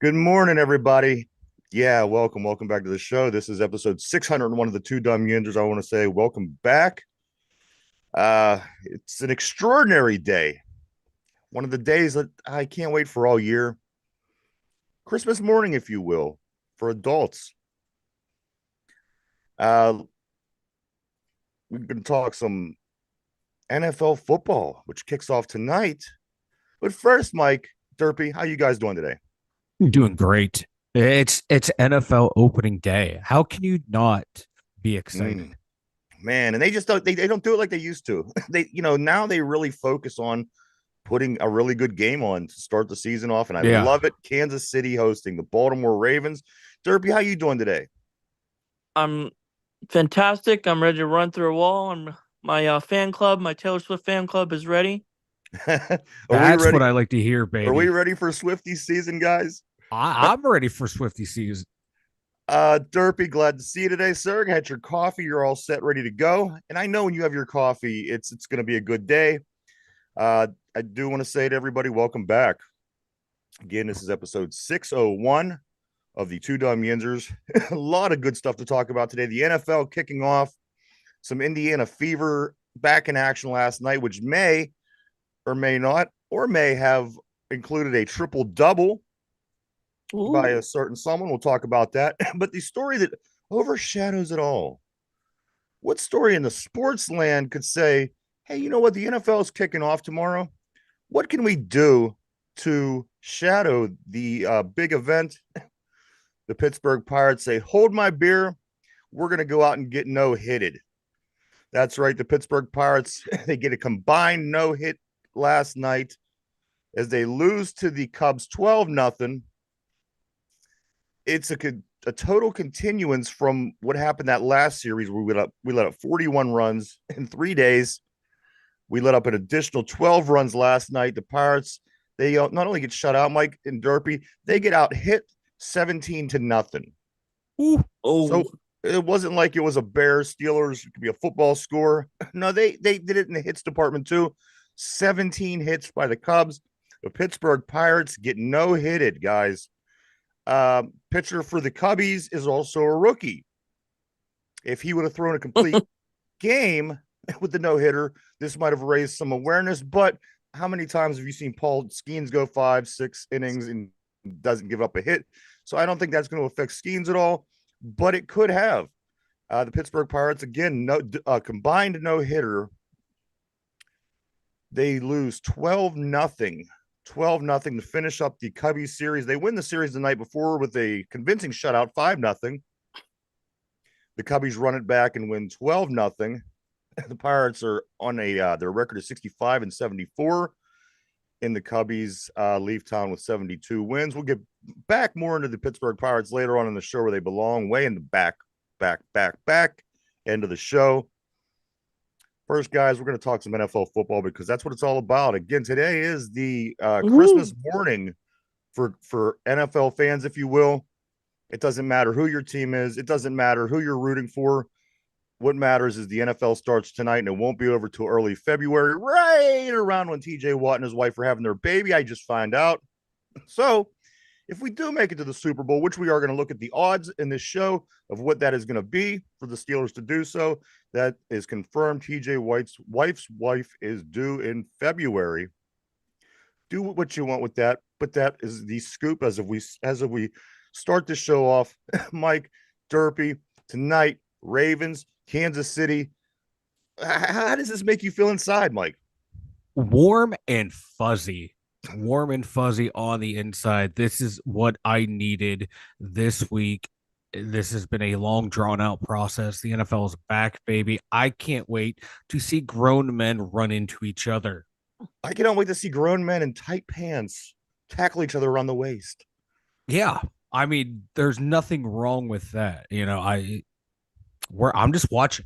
Good morning, everybody. Yeah, welcome back to the show. This is episode 601 of the Two Dumb Yinzers. I want to say welcome back. It's an extraordinary day. One of the days that I can't wait for all year. Christmas morning, if you will, for adults. Uh, we're going to talk some NFL football, which kicks off tonight. But first, Mike, Derpy, how you guys doing today? Doing great. It's NFL opening day. How can you not be Mm, excited? man, and they don't do it like they used to. Now they really focus on putting a really good game on to start the season off, and I Yeah. love it. Kansas City hosting the Baltimore Ravens. Derpy, how you doing today? I'm fantastic. I'm ready to run through a wall. My fan club, my Taylor Swift fan club is ready. Are we That's ready? what I like to hear, Are we baby. ready for Swifty season, guys? I'm ready for Swifty season. Derpy, glad to see you today, sir. Had your coffee, you're all set, ready to go. And I know when you have your coffee, it's going to be a good day. Uh, I do want to say to everybody, welcome back. Again, this is episode 601 of the Two Dumb Yinzers. A lot of good stuff to talk about today. The NFL kicking off, some Indiana fever back in action last night, which may or may not, or may have included a triple double by a Ooh. certain someone. We'll talk about that. But the story that overshadows it all, what story in the sports land could say, hey, you know what? The NFL is kicking off tomorrow. What can we do to shadow the big event? The Pittsburgh Pirates say, hold my beer. We're going to go out and get no hitted. That's right. The Pittsburgh Pirates, they get a combined no hit last night as they lose to the Cubs 12-0. It's a total continuance from what happened that last series where we let up 41 runs in 3 days. We let up an additional 12 runs last night. The Pirates, they not only get shut out, Mike and Derpy, they get out hit 17-0. Ooh. Oh, So it wasn't like it was a Bears Steelers, it could be a football score. No, they did it in the hits department too. 17 hits by the Cubs. The Pittsburgh Pirates get no hitted, guys. Pitcher for the Cubbies is also a rookie. If he would have thrown a complete game with the no hitter, this might have raised some awareness. But how many times have you seen Paul Skeens go 5, 6 innings and doesn't give up a hit? So I don't think that's going to affect Skeens at all, but it could have. The Pittsburgh Pirates, again, no combined no hitter. They lose 12-0. 12-0 to finish up the Cubbies series. They win the series the night before with a convincing shutout, 5-0. The Cubbies run it back and win 12-0. The Pirates are on their record is 65-74. In the Cubbies leave town with 72 wins. We'll get back more into the Pittsburgh Pirates later on in the show where they belong, way in the back end of the show. First, guys, we're going to talk some NFL football because that's what it's all about. Again, today is the Christmas ooh. morning for NFL fans, if you will. It doesn't matter who your team is. It doesn't matter who you're rooting for. What matters is the NFL starts tonight, and it won't be over till early February, right around when TJ Watt and his wife are having their baby. I just find out. So if we do make it to the Super Bowl, which we are going to look at the odds in this show of what that is going to be for the Steelers to do so, that is confirmed. TJ White's wife's wife is due in February. Do what you want with that, but that is the scoop as if we start the show off. Mike Derpy tonight, Ravens, Kansas City. How does this make you feel inside, Mike? Warm and fuzzy. Warm and fuzzy on the inside. This is what I needed this week. This has been a long, drawn out process. The NFL is back, baby. I can't wait to see grown men run into each other. I cannot wait to see grown men in tight pants tackle each other around the waist. Yeah. I mean, there's nothing wrong with that. I'm just watching.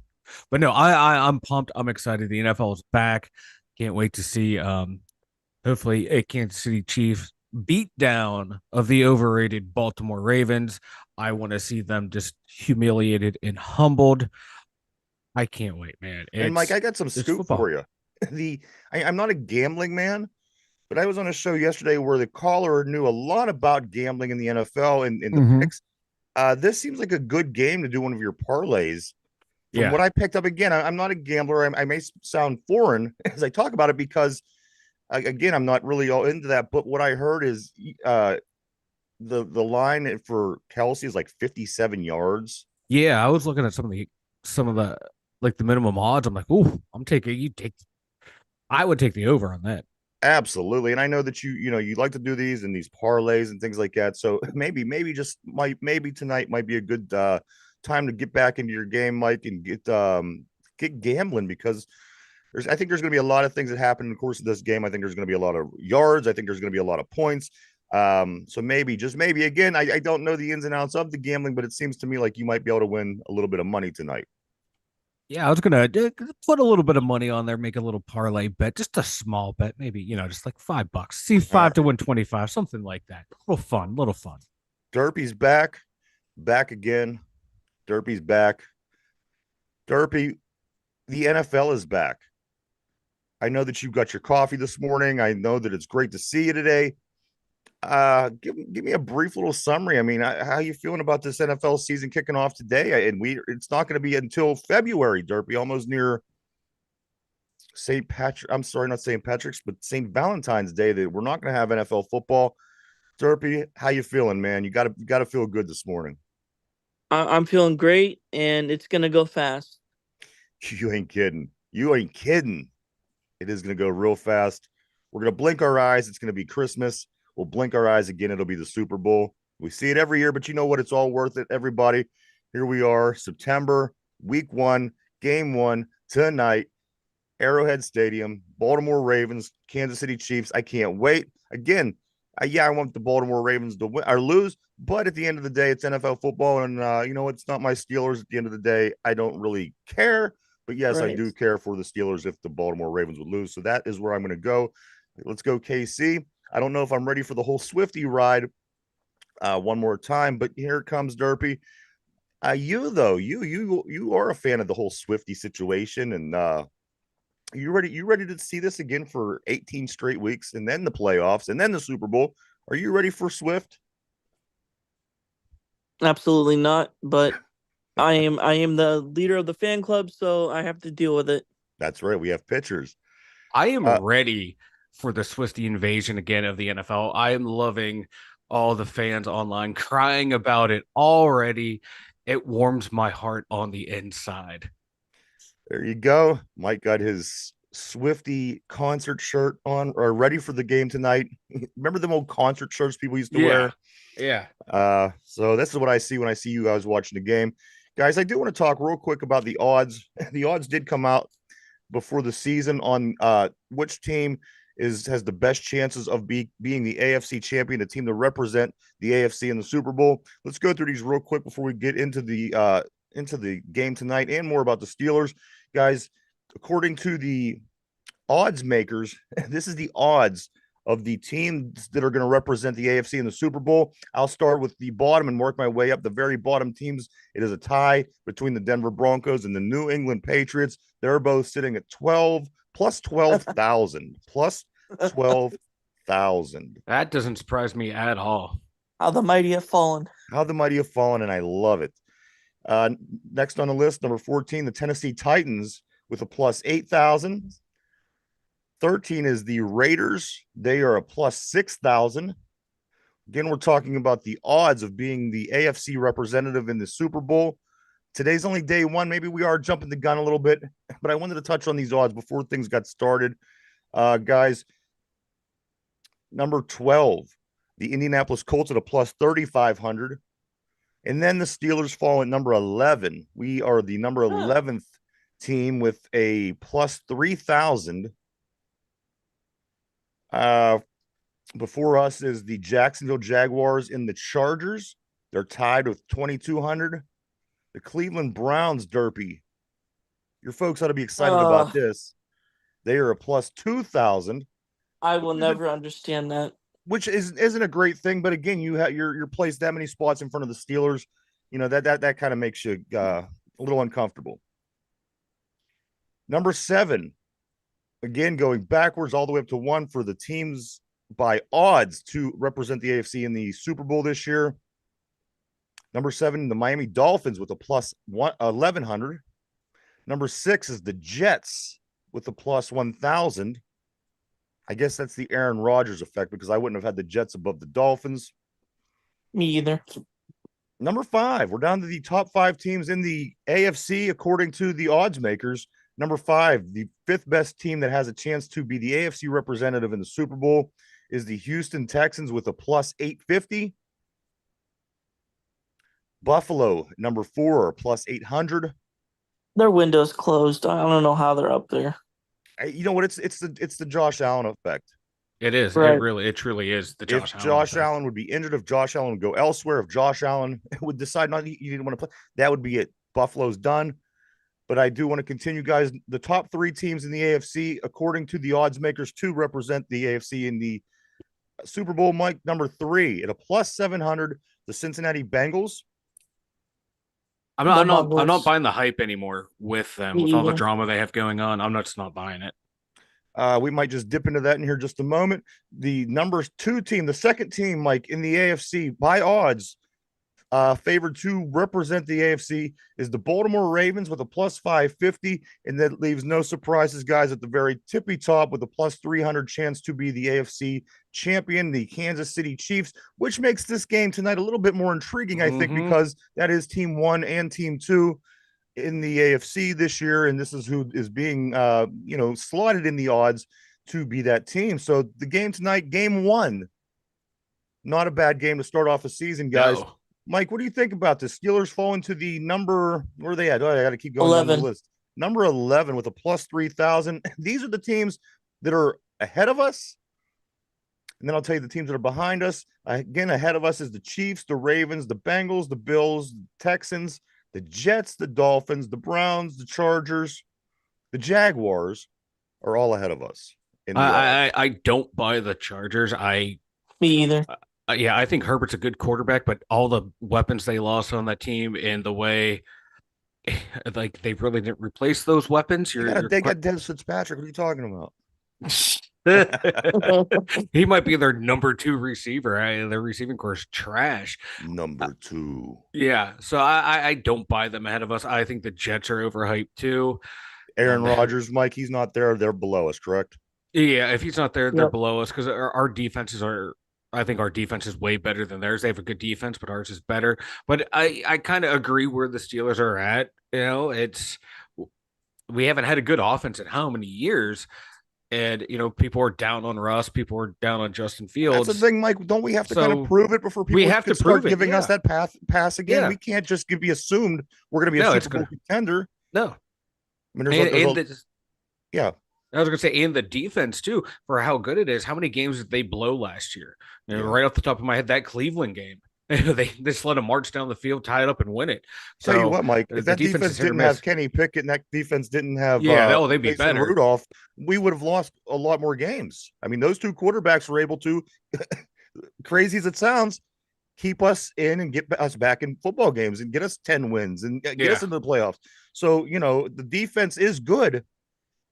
But no, I'm pumped. I'm excited. The NFL is back. Can't wait to see hopefully a Kansas City Chiefs beat down of the overrated Baltimore Ravens. I want to see them just humiliated and humbled. I can't wait, man. And Mike, It's I got some it's scoop for football. you. I'm not a gambling man, but I was on a show yesterday where the caller knew a lot about gambling in the NFL and in the Mm-hmm. picks. This seems like a good game to do one of your parlays. From Yeah. what I picked up, again, I'm not a gambler. I may sound foreign as I talk about it because, again, I'm not really all into that. But what I heard is the line for Kelsey is like 57 yards. Yeah, I was looking at some of the like the minimum odds. I'm like, oh, I would take the over on that. Absolutely. And I know that you like to do these and these parlays and things like that. So maybe tonight might be a good time to get back into your game, Mike, and get gambling because I think there's going to be a lot of things that happen in the course of this game. I think there's going to be a lot of yards. I think there's going to be a lot of points. So maybe, just maybe, again, I don't know the ins and outs of the gambling, but it seems to me like you might be able to win a little bit of money tonight. Yeah, I was gonna put a little bit of money on there, make a little parlay bet, just a small bet, maybe just like $5. See All five right. to win 25, something like that. A little fun, little fun. Derpy's back again. Derpy's back. Derpy, the NFL is back. I know that you got your coffee this morning. I know that it's great to see you today. Give me a brief little summary. I mean, how are you feeling about this NFL season kicking off today? And it's not going to be until February, Derpy, almost near St. Patrick. I'm sorry, not St. Patrick's, but St. Valentine's Day. That we're not going to have NFL football. Derpy, how you feeling, man? You got to feel good this morning. I'm feeling great, and it's gonna go fast. You ain't kidding. You ain't kidding. It is going to go real fast. We're going to blink our eyes. It's going to be Christmas. We'll blink our eyes again. It'll be the Super Bowl. We see it every year, but you know what? It's all worth it, everybody. Here we are, September, week 1, game 1, tonight, Arrowhead Stadium, Baltimore Ravens, Kansas City Chiefs. I can't wait. Again, I want the Baltimore Ravens to win or lose, but at the end of the day, it's NFL football, and it's not my Steelers. At the end of the day, I don't really care. But yes, I Right. do care for the Steelers if the Baltimore Ravens would lose. So that is where I'm going to go. Let's go, KC. I don't know if I'm ready for the whole Swifty ride one more time, but here it comes, Derpy. You though, you are a fan of the whole Swifty situation, and you ready? You ready to see this again for 18 straight weeks, and then the playoffs, and then the Super Bowl? Are you ready for Swift? Absolutely not. But I am the leader of the fan club, so I have to deal with it. That's right. We have pitchers. I am Uh, ready for the Swifty invasion again of the NFL. I am loving all the fans online crying about it already. It warms my heart on the inside. There you go. Mike got his Swifty concert shirt on or ready for the game tonight. Remember them old concert shirts people used to wear? Yeah. So this is what I see when I see you guys watching the game. Guys, I do want to talk real quick about the odds. The odds did come out before the season on which team has the best chances of being the AFC champion, the team to represent the AFC in the Super Bowl. Let's go through these real quick before we get into the game tonight and more about the Steelers. Guys, according to the odds makers, this is the odds of the teams that are going to represent the AFC in the Super Bowl. I'll start with the bottom and work my way up. The very bottom teams, it is a tie between the Denver Broncos and the New England Patriots. They're both sitting at 12 plus 12,000 plus 12,000. That doesn't surprise me at all. How the mighty have fallen. How the mighty have fallen, and I love it. Next on the list, number 14, the Tennessee Titans with a plus 8,000. 13 is the Raiders. They are a plus 6,000. Again, we're talking about the odds of being the AFC representative in the Super Bowl. Today's only day 1. Maybe we are jumping the gun a little bit, but I wanted to touch on these odds before things got started. Guys, number 12, the Indianapolis Colts at a plus 3,500. And then the Steelers fall at number 11. We are the number 11th team with a plus 3,000. Before us is the Jacksonville Jaguars and the Chargers. They're tied with 2,200. The Cleveland Browns, Derpy. Your folks ought to be excited about this. They are a plus 2,000. I will never understand that. Which isn't a great thing, but again, you're placed that many spots in front of the Steelers. That kind of makes you a little uncomfortable. Number 7, Again, going backwards all the way up to 1 for the teams by odds to represent the AFC in the Super Bowl this year. Number 7, the Miami Dolphins with a plus 1,100. Number 6 is the Jets with a plus 1,000. I guess that's the Aaron Rodgers effect because I wouldn't have had the Jets above the Dolphins. Me either. Number 5, we're down to the top 5 teams in the AFC according to the odds makers. Number 5, the 5th best team that has a chance to be the AFC representative in the Super Bowl is the Houston Texans with a plus 850. Buffalo, number 4, plus 800. Their window's closed. I don't know how they're up there. You know what? It's the Josh Allen effect. It is. Right. It truly is the If Josh Allen. Josh effect. Allen would be injured, if Josh Allen would go elsewhere, if Josh Allen would decide not he didn't want to play, that would be it. Buffalo's done. But I do want to continue, guys. The top 3 teams in the AFC, according to the odds makers, to represent the AFC in the Super Bowl. Mike, number 3 at a plus 700, the Cincinnati Bengals. I'm not buying the hype anymore with them, Me with all the either. drama they have going on. I'm just not buying it. We might just dip into that in here just a moment. The number 2 team, the second team, Mike, in the AFC by odds, favored to represent the AFC is the Baltimore Ravens with a plus 550, and that leaves no surprises, guys, at the very tippy top with a plus 300 chance to be the AFC champion, the Kansas City Chiefs, which makes this game tonight a little bit more intriguing, I think, because that is team 1 and team 2 in the AFC this year, and this is who is being slotted in the odds to be that team. So the game tonight, game 1, not a bad game to start off a season, guys. No. Mike, what do you think about this? Steelers fall into the number, where are they at? Oh, I got to keep going 11. down the list. Number 11 with a plus 3,000. These are the teams that are ahead of us. And then I'll tell you the teams that are behind us. Again, ahead of us is the Chiefs, the Ravens, the Bengals, the Bills, the Texans, the Jets, the Dolphins, the Browns, the Chargers, the Jaguars are all ahead of us. I don't buy the Chargers. Me either. Yeah, I think Herbert's a good quarterback, but all the weapons they lost on that team and the way, like, they really didn't replace those weapons. They got Dennis Fitzpatrick. What are you talking about? He might be their number 2 receiver. Their receiving core is trash. Number 2. Yeah, so I don't buy them ahead of us. I think the Jets are overhyped too. Aaron Rodgers, Mike, he's not there. They're below us, correct? Yeah, if he's not there, they're below us because our defenses are. I think our defense is way better than theirs. They have a good defense, but ours is better. But I kind of agree where the Steelers are at. We haven't had a good offense in how many years? And, people are down on Russ. People are down on Justin Fields. That's the thing, Mike. Don't we have to kind of prove it before people have to start prove giving us that pass again? Yeah. We can't just be assumed we're going to be a Super Bowl contender. No. I mean, yeah. I was going to say, and the defense, too, for how good it is. How many games did they blow last year? Right off the top of my head, that Cleveland game. They just let them march down the field, tie it up, and win it. Tell you what, Mike, if that defense didn't have Kenny Pickett and that defense didn't have they'd be better. Rudolph, we would have lost a lot more games. I mean, those 2 quarterbacks were able to, crazy as it sounds, keep us in and get us back in football games and get us 10 wins and get us into the playoffs. So, the defense is good.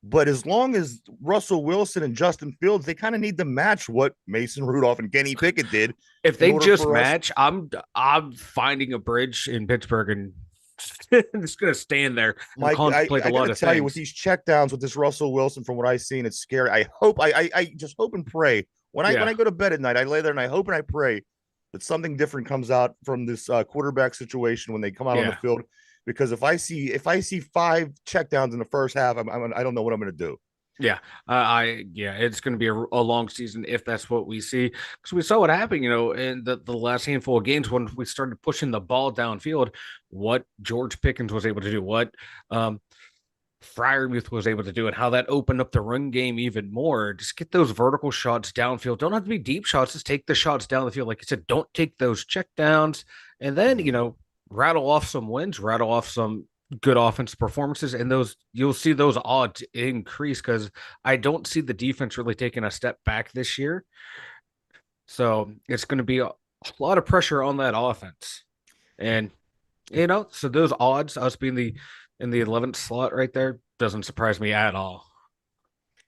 But as long as Russell Wilson and Justin Fields, they kind of need to match what Mason Rudolph and Kenny Pickett did. If they just match, I'm finding a bridge in Pittsburgh and just going to stand there and Mike, contemplate a lot of tell things. You, with these checkdowns with this Russell Wilson, from what I've seen, it's scary. I just hope and pray when I go to bed at night, I lay there and I hope and I pray that something different comes out from this quarterback situation when they come out on the field. Because if I see 5 checkdowns in the first half, I don't know what I'm going to do. Yeah, it's going to be a long season if that's what we see. Because we saw what happened, in the last handful of games when we started pushing the ball downfield. What George Pickens was able to do, what Freiermuth was able to do, and how that opened up the run game even more. Just get those vertical shots downfield. Don't have to be deep shots. Just take the shots down the field. Like you said, don't take those checkdowns, and then rattle off some wins, rattle off some good offensive performances, and you'll see those odds increase because I don't see the defense really taking a step back this year. So it's going to be a lot of pressure on that offense. And, so those odds, us being in the 11th slot right there, doesn't surprise me at all.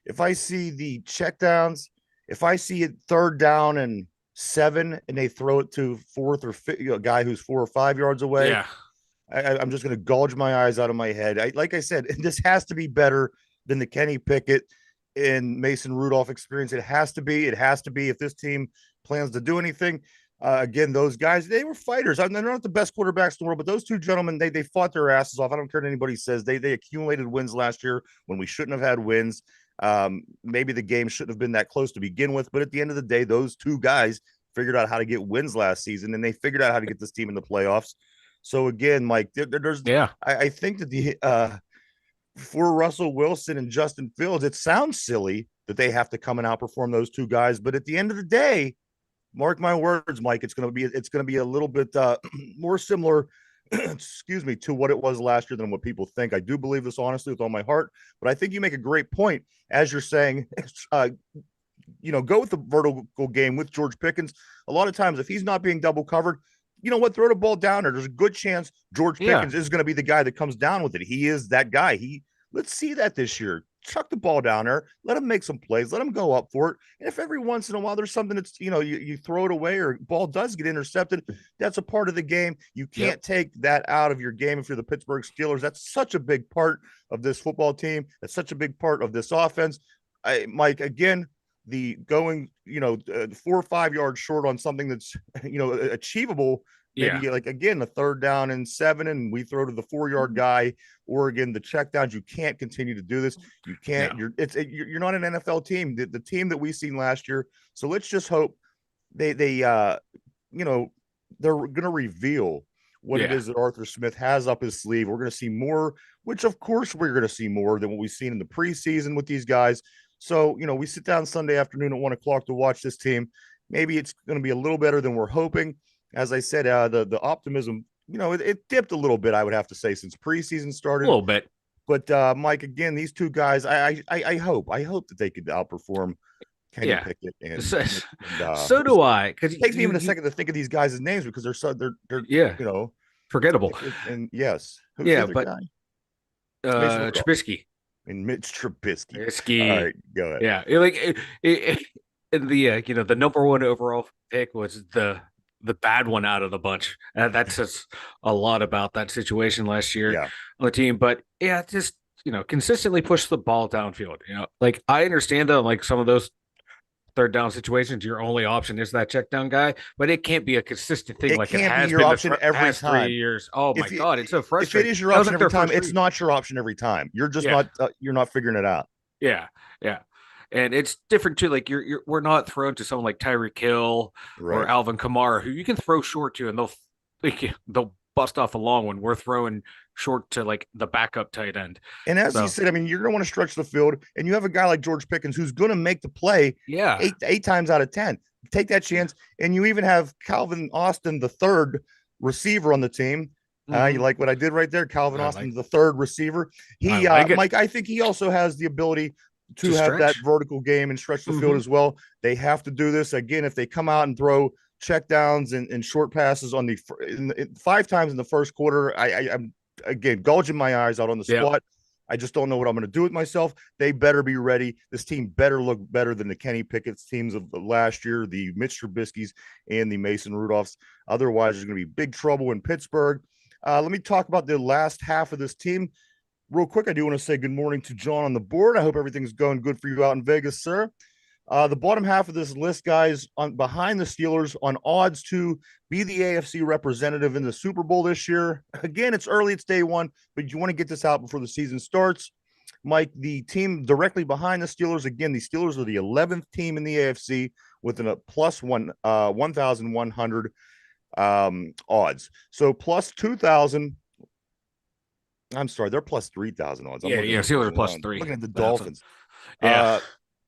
if I see the checkdowns, if I see it 3rd down and 7 and they throw it to 4th or 5th, a guy who's 4 or 5 yards away, Yeah. I'm just going to gouge my eyes out of my head. Like I said, this has to be better than the Kenny Pickett and Mason Rudolph experience. It has to be. It has to be if this team plans to do anything. Again, those guys, they were fighters. I mean, they're not the best quarterbacks in the world, but those two gentlemen, they fought their asses off. I don't care what anybody says. They accumulated wins last year when we shouldn't have had wins. Maybe the game shouldn't have been that close to begin with, but at the end of the day, those two guys figured out how to get wins last season, and they figured out how to get this team in the playoffs. So again, Mike, there's I think that the for Russell Wilson and Justin Fields, it sounds silly that they have to come and outperform those two guys, but at the end of the day, mark my words, Mike, it's going to be a little bit more similar excuse me, to what it was last year than what people think. I do believe this honestly with all my heart, but I think you make a great point as you're saying, go with the vertical game with George Pickens. A lot of times, if he's not being double covered, you know what? Throw the ball down there. There's a good chance George Pickens is going to be the guy that comes down with it. He is that guy. Let's see that this year. Chuck the ball down there. Let him make some plays. Let him go up for it. And if every once in a while there's something that's, you throw it away or ball does get intercepted, that's a part of the game. You can't take that out of your game if you're the Pittsburgh Steelers. That's such a big part of this football team. That's such a big part of this offense. Mike, again, the going, 4 or 5 yards short on something that's, achievable. Maybe like again, a 3rd down and 7, and we throw to the 4-yard guy, or again, the checkdowns. You can't continue to do this. You can't. No. You're not an NFL team. The team that we seen last year. So let's just hope they're going to reveal what it is that Arthur Smith has up his sleeve. We're going to see more, which of course we're going to see more than what we've seen in the preseason with these guys. So, we sit down Sunday afternoon at 1 o'clock to watch this team. Maybe it's going to be a little better than we're hoping. As I said, the optimism, it dipped a little bit, I would have to say, since preseason started. A little bit. But Mike, again, these two guys, I hope that they could outperform Kenny Pickett and so do I. Because it takes me even a second to think of these guys' names because they're forgettable. And yes, but Trubisky. And Mitch Trubisky. All right, go ahead. Yeah, and the number 1 overall pick was the bad one out of the bunch. That says a lot about that situation last year on the team. But just consistently push the ball downfield. I understand that like some of those 3rd down situations, your only option is that check down guy, but it can't be a consistent thing. It has your been option every time. 3 years. Oh my God, it's so frustrating. If it is your option every time, it's not your option every time. You're just not you're not figuring it out. Yeah. And it's different too. Like we're not thrown to someone like Tyreek Hill or Alvin Kamara, who you can throw short to, and they'll bust off a long one. We're throwing short to like the backup tight end. And as you said, I mean, you're going to want to stretch the field, and you have a guy like George Pickens who's going to make the play. Eight times out of 10. Take that chance, and you even have Calvin Austin, the 3rd receiver on the team. You like what I did right there? Calvin Austin, the 3rd receiver. Mike, I think he also has the ability to have that vertical game and stretch the field as well. They have to do this again. If they come out and throw checkdowns and short passes on 5 times in the first quarter, I'm again gouging my eyes out on the spot. I just don't know what I'm going to do with myself. They better be ready. This team better look better than the Kenny Pickett's teams of last year, the Mitch Trubisky's and the Mason Rudolphs. Otherwise, there's going to be big trouble in Pittsburgh. Let me talk about the last half of this team. Real quick, I do want to say good morning to John on the board. I hope everything's going good for you out in Vegas, sir. The bottom half of this list, guys, behind the Steelers on odds to be the AFC representative in the Super Bowl this year. Again, it's early, it's day 1, but you want to get this out before the season starts. Mike, the team directly behind the Steelers, again, the Steelers are the 11th team in the AFC with a plus 1,100 odds. So plus 2,000. I'm sorry, they're plus 3,000 odds. Steelers plus 3. Looking at the Dolphins.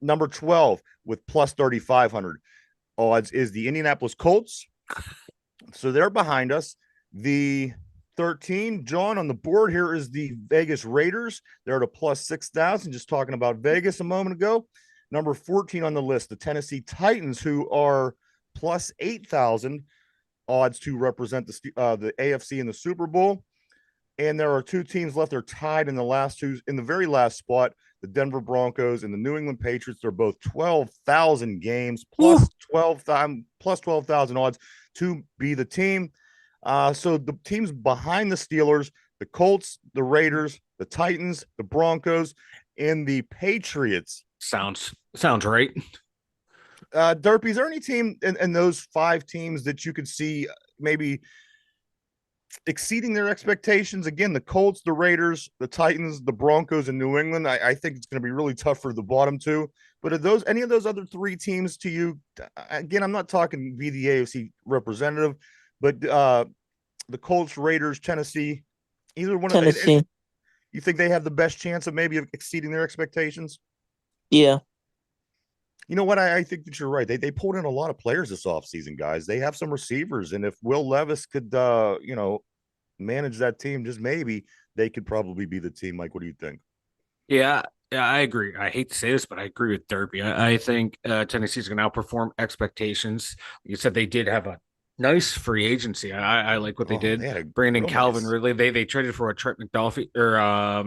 Number 12 with plus 3,500 odds is the Indianapolis Colts. So they're behind us. The 13, John, on the board here is the Vegas Raiders. They're at a plus 6,000. Just talking about Vegas a moment ago. Number 14 on the list, the Tennessee Titans, who are plus 8,000 odds to represent the AFC in the Super Bowl. And there are 2 teams left. They're tied in the very last spot. the Denver Broncos and the New England Patriots. They're both 12,000 games plus 12,000 odds to be the team. So the teams behind the Steelers, the Colts, the Raiders, the Titans, the Broncos, and the Patriots. Sounds right. Derpy, is there any team in those 5 teams that you could see maybe exceeding their expectations? Again, the Colts, the Raiders, the Titans, the Broncos, and New England. I think it's going to be really tough for the bottom 2. But are those any of those other 3 teams to you? Again, I'm not talking be the AFC representative, but the Colts, Raiders, Tennessee, either one Tennessee. of them. You think they have the best chance of maybe exceeding their expectations? Yeah. You know what? I think that you're right. They pulled in a lot of players this offseason, guys. They have some receivers, and if Will Levis could, manage that team, just maybe they could probably be the team. Mike, what do you think? Yeah, I agree. I hate to say this, but I agree with Derby. I think Tennessee's going to outperform expectations. You said they did have a nice free agency. I like what they did. Bringing in Calvin Ridley. They traded for a Trent McDuffie or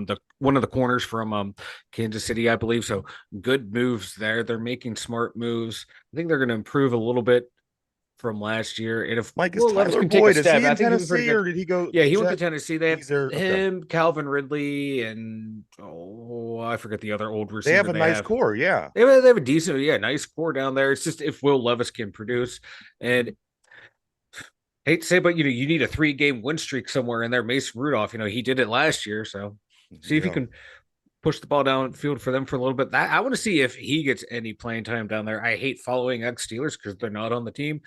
the one of the corners from Kansas City, I believe. So good moves there. They're making smart moves. I think they're going to improve a little bit from last year. And if Mike, is Tyler Boyd, is he in Tennessee or did he go? Yeah, he went to Tennessee. They have him, Calvin Ridley, and I forget the other old receiver. They have a nice core, yeah. They have a decent, nice core down there. It's just if Will Levis can produce, and hate to say, but you need a 3-game win streak somewhere in there. Mason Rudolph, he did it last year, so see if he can push the ball downfield for them for a little bit. I want to see if he gets any playing time down there. I hate following ex-Steelers because they're not on the team.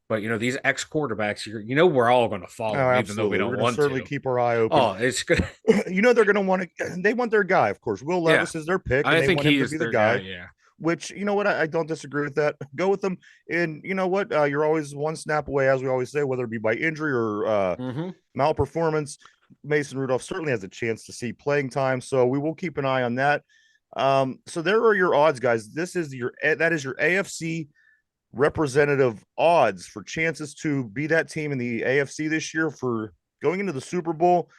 But, these ex-quarterbacks, we're all going to follow, even though we don't want to. Certainly keep our eye open. Oh, it's good. They're going to want to – they want their guy, of course. Will Levis is their pick, and they want him to be the guy. Yeah. Which, you know what, I don't disagree with that. Go with them. And you know what? You're always one snap away, as we always say, whether it be by injury or malperformance. Mason Rudolph certainly has a chance to see playing time, so we will keep an eye on that. So there are your odds, guys. That is your AFC representative odds for chances to be that team in the AFC this year for going into the Super Bowl.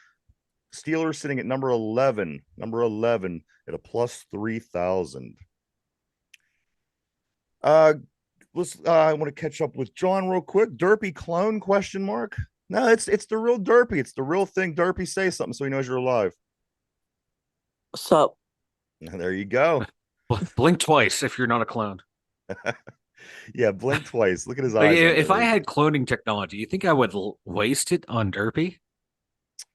Steelers sitting at number 11 at a plus 3,000. I want to catch up with John real quick. Derpy clone ? No, it's the real Derpy. It's the real thing. Derpy, say something so he knows you're alive. What's up? There you go. Blink twice if you're not a clone. Yeah, blink twice. Look at his eyes. If I had cloning technology, you think I would waste it on Derpy?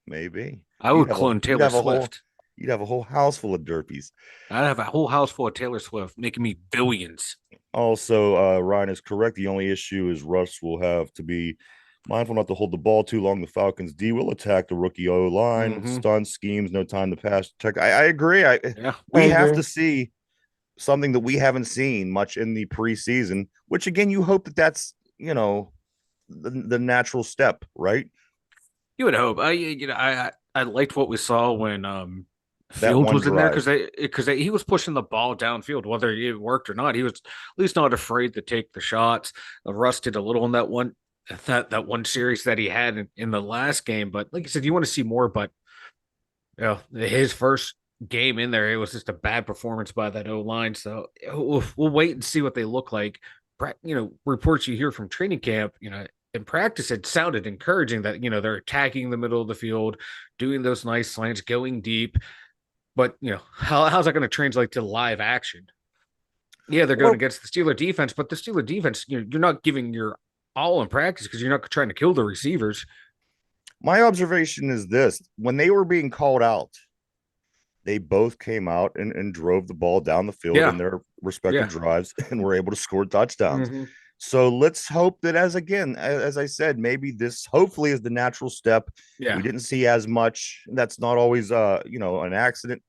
Maybe. I would clone Taylor Swift. You'd have a whole house full of Derpies. I'd have a whole house full of Taylor Swift, making me billions. Also, Ryan is correct. The only issue is Russ will have to be mindful not to hold the ball too long. The Falcons D will attack the rookie O-line, stun schemes, no time to pass. Check. I agree. We have to see something that we haven't seen much in the preseason, which again, you hope that's the natural step, right? You would hope. I liked what we saw when Field was in there because he was pushing the ball downfield, whether it worked or not. He was at least not afraid to take the shots. Russ did a little in that one series that he had in the last game, but like I said, you want to see more. But his first game in there, it was just a bad performance by that O-line. So we'll wait and see what they look like. Reports you hear from training camp, in practice, it sounded encouraging that, they're attacking the middle of the field, doing those nice slants, going deep. But, how's that going to translate to live action? Yeah, they're going against the Steeler defense, but the Steeler defense, you're not giving your all in practice because you're not trying to kill the receivers. My observation is this. When they were being called out, they both came out and drove the ball down the field in their respective drives and were able to score touchdowns. So let's hope that as I said, maybe this hopefully is the natural step. Yeah. We didn't see as much. That's not always, an accident.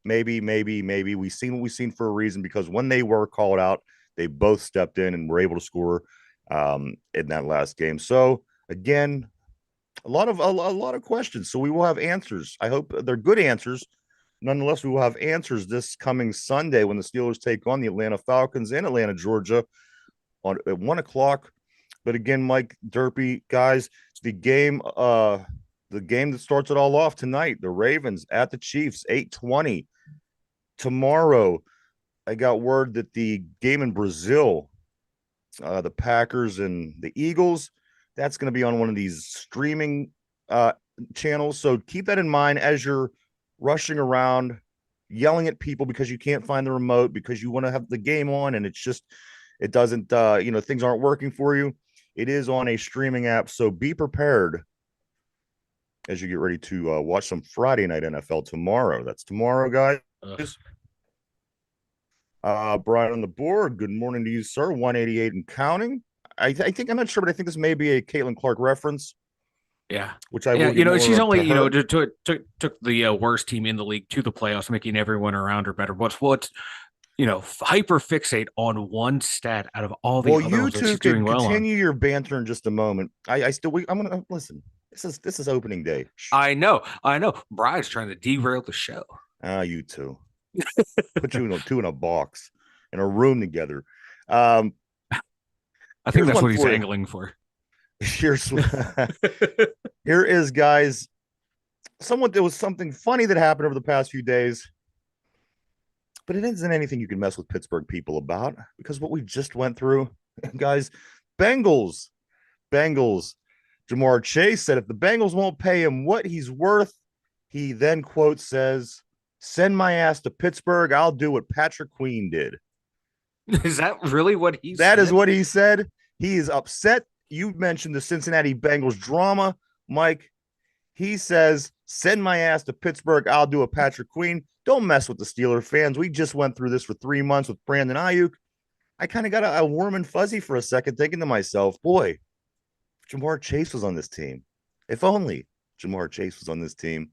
Maybe we've seen what we've seen for a reason, because when they were called out, they both stepped in and were able to score in that last game. So again, a lot of questions. So we will have answers. I hope they're good answers. Nonetheless, we will have answers this coming Sunday when the Steelers take on the Atlanta Falcons in Atlanta, Georgia, at 1:00. But again, Mike, Derpy, guys, the game that starts it all off tonight, the Ravens at the Chiefs, 8:20. tomorrow, I got word that the game in Brazil, the Packers and the Eagles, that's going to be on one of these streaming channels. So keep that in mind as you're rushing around, yelling at people because you can't find the remote because you want to have the game on and it doesn't, things aren't working for you. It is on a streaming app. So be prepared as you get ready to watch some Friday night NFL tomorrow. That's tomorrow, guys. Ugh. Brian on the board. Good morning to you, sir. 188 and counting. I think I'm not sure, but I think this may be a Caitlin Clark reference. Yeah, which I yeah. will get She's more only to her. took the worst team in the league to the playoffs, making everyone around her better. What's hyper fixate on one stat out of all the Well, other you ones that two she's doing can well on. continue your banter in just a moment. I'm gonna listen. This is opening day. I know. Brian's trying to derail the show. You two. Put you two in a box in a room together. I think that's what he's for you. angling for. Here's here is, guys. There was something funny that happened over the past few days, but it isn't anything you can mess with Pittsburgh people about because what we just went through, guys. Bengals. Jamar Chase said if the Bengals won't pay him what he's worth, he then, quote, says, "Send my ass to Pittsburgh. I'll do what Patrick Queen did." Is that really what he said? That is what he said. He is upset. You mentioned the Cincinnati Bengals drama, Mike. He says, "Send my ass to Pittsburgh. I'll do a Patrick Queen." Don't mess with the Steeler fans. We just went through this for 3 months with Brandon Ayuk. I kind of got a warm and fuzzy for a second, thinking to myself, boy, if Jamar Chase was on this team. If only Jamar Chase was on this team.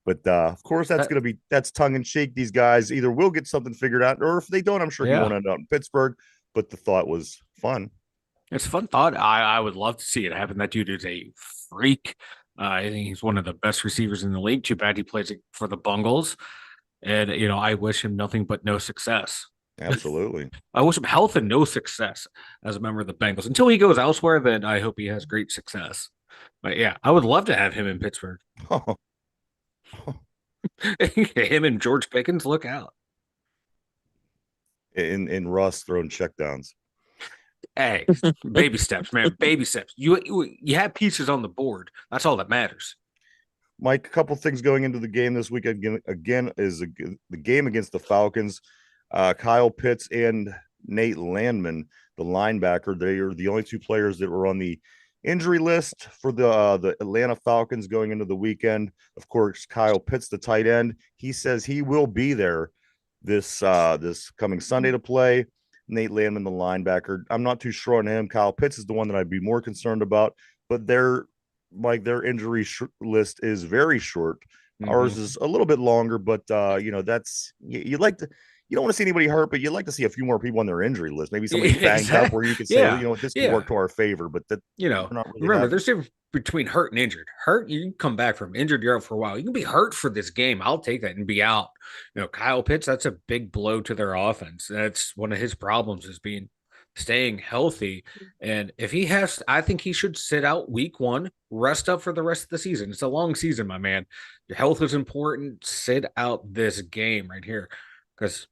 But of course, that's tongue in cheek. These guys either will get something figured out, or if they don't, I'm sure he won't end up in Pittsburgh. But the thought was fun. It's a fun thought. I would love to see it happen. That dude is a freak. I think he's one of the best receivers in the league. Too bad he plays for the Bungles. And, I wish him nothing but no success. Absolutely. I wish him health and no success as a member of the Bengals. Until he goes elsewhere, then I hope he has great success. But yeah, I would love to have him in Pittsburgh. Him and George Pickens, look out. In Russ throwing checkdowns. Hey, baby steps, man. Baby steps. You have pieces on the board. That's all that matters. Mike, a couple things going into the game this week again is the game against the Falcons. Kyle Pitts and Nate Landman, the linebacker, they are the only two players that were on the injury list for the Atlanta Falcons going into the weekend. Of course, Kyle Pitts, the tight end, he says he will be there this coming Sunday to play. Nate Landman, the linebacker, I'm not too sure on him. Kyle Pitts is the one that I'd be more concerned about, but their injury list is very short. Mm-hmm. Ours is a little bit longer, but that's you like to. You don't want to see anybody hurt, but you'd like to see a few more people on their injury list. Maybe somebody banged up where you could say, this can work to our favor. But that, remember, there's a difference between hurt and injured. Hurt, you can come back from injured, you're out for a while. You can be hurt for this game. I'll take that and be out. Kyle Pitts, that's a big blow to their offense. That's one of his problems is staying healthy. And if he has, I think he should sit out week 1, rest up for the rest of the season. It's a long season, my man. Your health is important. Sit out this game right here. Because,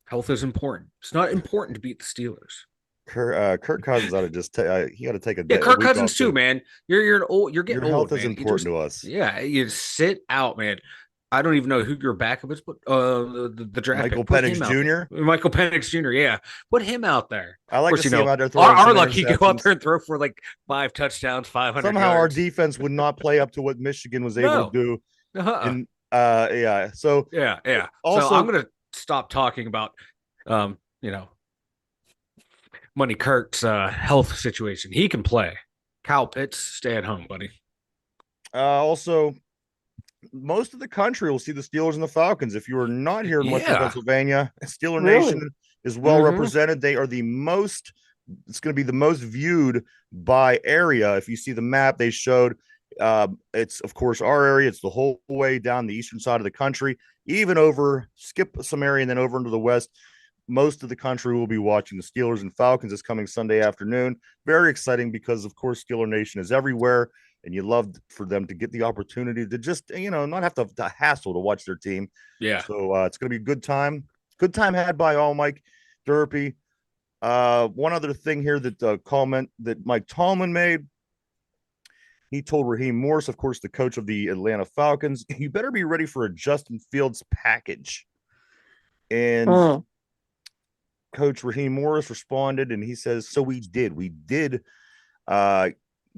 health is important. It's not important to beat the Steelers. Kirk Cousins ought to just he got to take a day. Yeah, Kirk Cousins too, man. You're getting your old. Health is important to us. Yeah, you sit out, man. I don't even know who your backup is, but the draft Michael Penix Jr. Michael Penix Jr. Yeah, put him out there. I like to see him out there throwing. Our luck, he go out there and throw for like 5 touchdowns, 500. Somehow yards. Our defense would not play up to what Michigan was able to do. And yeah. So yeah. Also, so I'm gonna stop talking about Money Kirk's health situation. He can play. Kyle Pitts, stay at home, buddy. Also, most of the country will see the Steelers and the Falcons. If you are not here in Western Pennsylvania, Steeler Nation is well represented. They are the most. It's going to be the most viewed by area. If you see the map they showed, it's of course our area. It's the whole way down the eastern side of the country, even skip some area and then over into the west. Most of the country will be watching the Steelers and Falcons this coming Sunday afternoon. Very exciting because, of course, Steeler Nation is everywhere. and you love for them to get the opportunity to just not have to hassle to watch their team. Yeah. So it's going to be a good time had by all. Mike Derpy. One other thing here that comment that Mike Tomlin made. He told Raheem Morris, of course, the coach of the Atlanta Falcons, you better be ready for a Justin Fields package. And Coach Raheem Morris responded, and he says, so we did. We did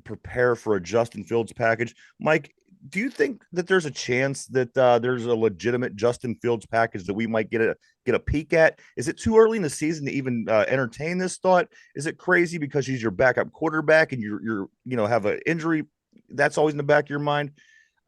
prepare for a Justin Fields package. Mike, do you think that there's a chance that there's a legitimate Justin Fields package that we might get a peek at? Is it too early in the season to even entertain this thought? Is it crazy because he's your backup quarterback and you're have an injury that's always in the back of your mind?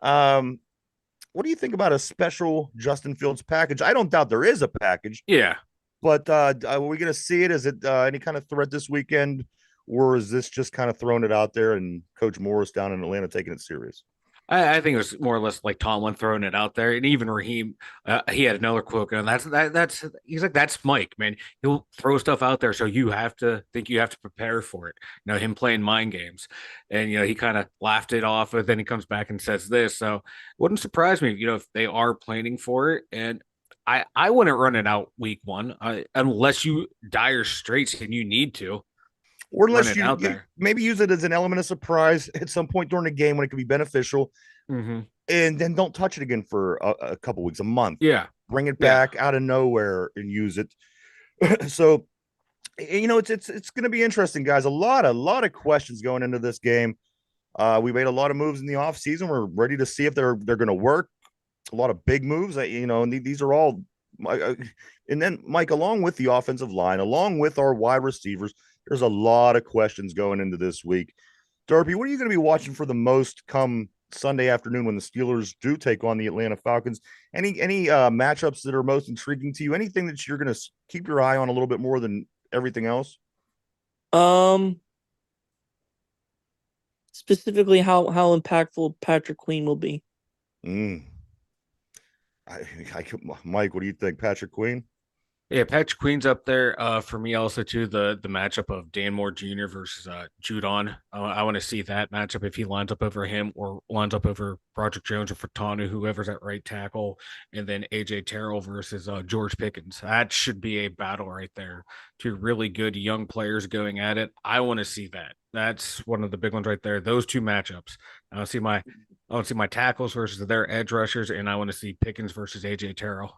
What do you think about a special Justin Fields package? I don't doubt there is a package. Yeah. But are we going to see it? Is it any kind of threat this weekend, or is this just kind of throwing it out there and Coach Morris down in Atlanta taking it serious? I think it was more or less like Tomlin throwing it out there, and even Raheem, he had another quote going. That's he's like, that's Mike, man. He'll throw stuff out there, so you have to prepare for it. Him playing mind games, and he kind of laughed it off, but then he comes back and says this. So it wouldn't surprise me, if they are planning for it. And I wouldn't run it out week one, unless you dire straits and you need to. Or unless you maybe use it as an element of surprise at some point during the game when it could be beneficial, and then don't touch it again for a couple weeks, a month. Yeah, bring it back out of nowhere and use it. So, it's going to be interesting, guys. A lot of questions going into this game. We made a lot of moves in the offseason. We're ready to see if they're going to work. A lot of big moves, and these are all. And then, Mike, along with the offensive line, along with our wide receivers, there's a lot of questions going into this week. Derpy, what are you going to be watching for the most come Sunday afternoon when the Steelers do take on the Atlanta Falcons? Any matchups that are most intriguing to you? Anything that you're going to keep your eye on a little bit more than everything else? Specifically, how impactful Patrick Queen will be. Mike, what do you think, Patrick Queen? Yeah, Patrick Queen's up there for me also too. The matchup of Dan Moore Jr. versus Judon. I want to see that matchup if he lines up over him or lines up over Broderick Jones or Furtado, whoever's at right tackle, and then AJ Terrell versus George Pickens. That should be a battle right there. Two really good young players going at it. I want to see that. That's one of the big ones right there. Those two matchups. I want to see my tackles versus their edge rushers, and I want to see Pickens versus AJ Terrell.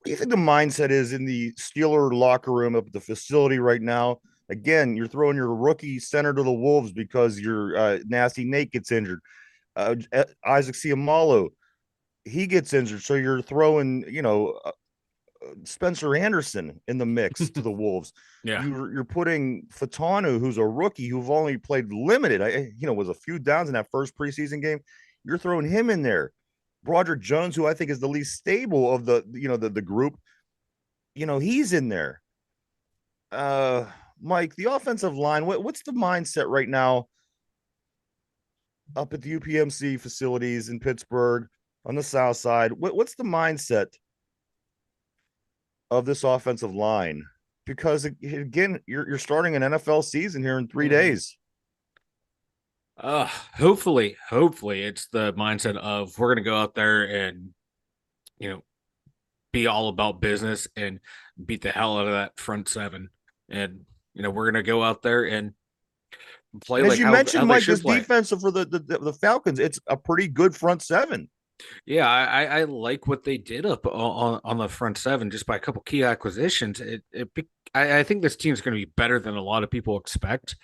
What do you think the mindset is in the Steeler locker room up at the facility right now? Again, you're throwing your rookie center to the Wolves because your nasty Nate gets injured. Isaac Seumalo, he gets injured. So you're throwing, Spencer Anderson in the mix to the Wolves. Yeah. You're putting Furtado, who's a rookie, who've only played limited, was a few downs in that first preseason game. You're throwing him in there. Broderick Jones, who I think is the least stable of the group, he's in there. Mike, the offensive line, what's the mindset right now up at the UPMC facilities in Pittsburgh on the south side? What's the mindset of this offensive line? Because again, you're starting an NFL season here in 3 days. Hopefully it's the mindset of we're going to go out there and, be all about business and beat the hell out of that front seven. And, we're going to go out there and play. And as you mentioned, Mike, this defense for the Falcons, it's a pretty good front seven. Yeah, I like what they did up on the front seven just by a couple key acquisitions. I think this team's going to be better than a lot of people expect.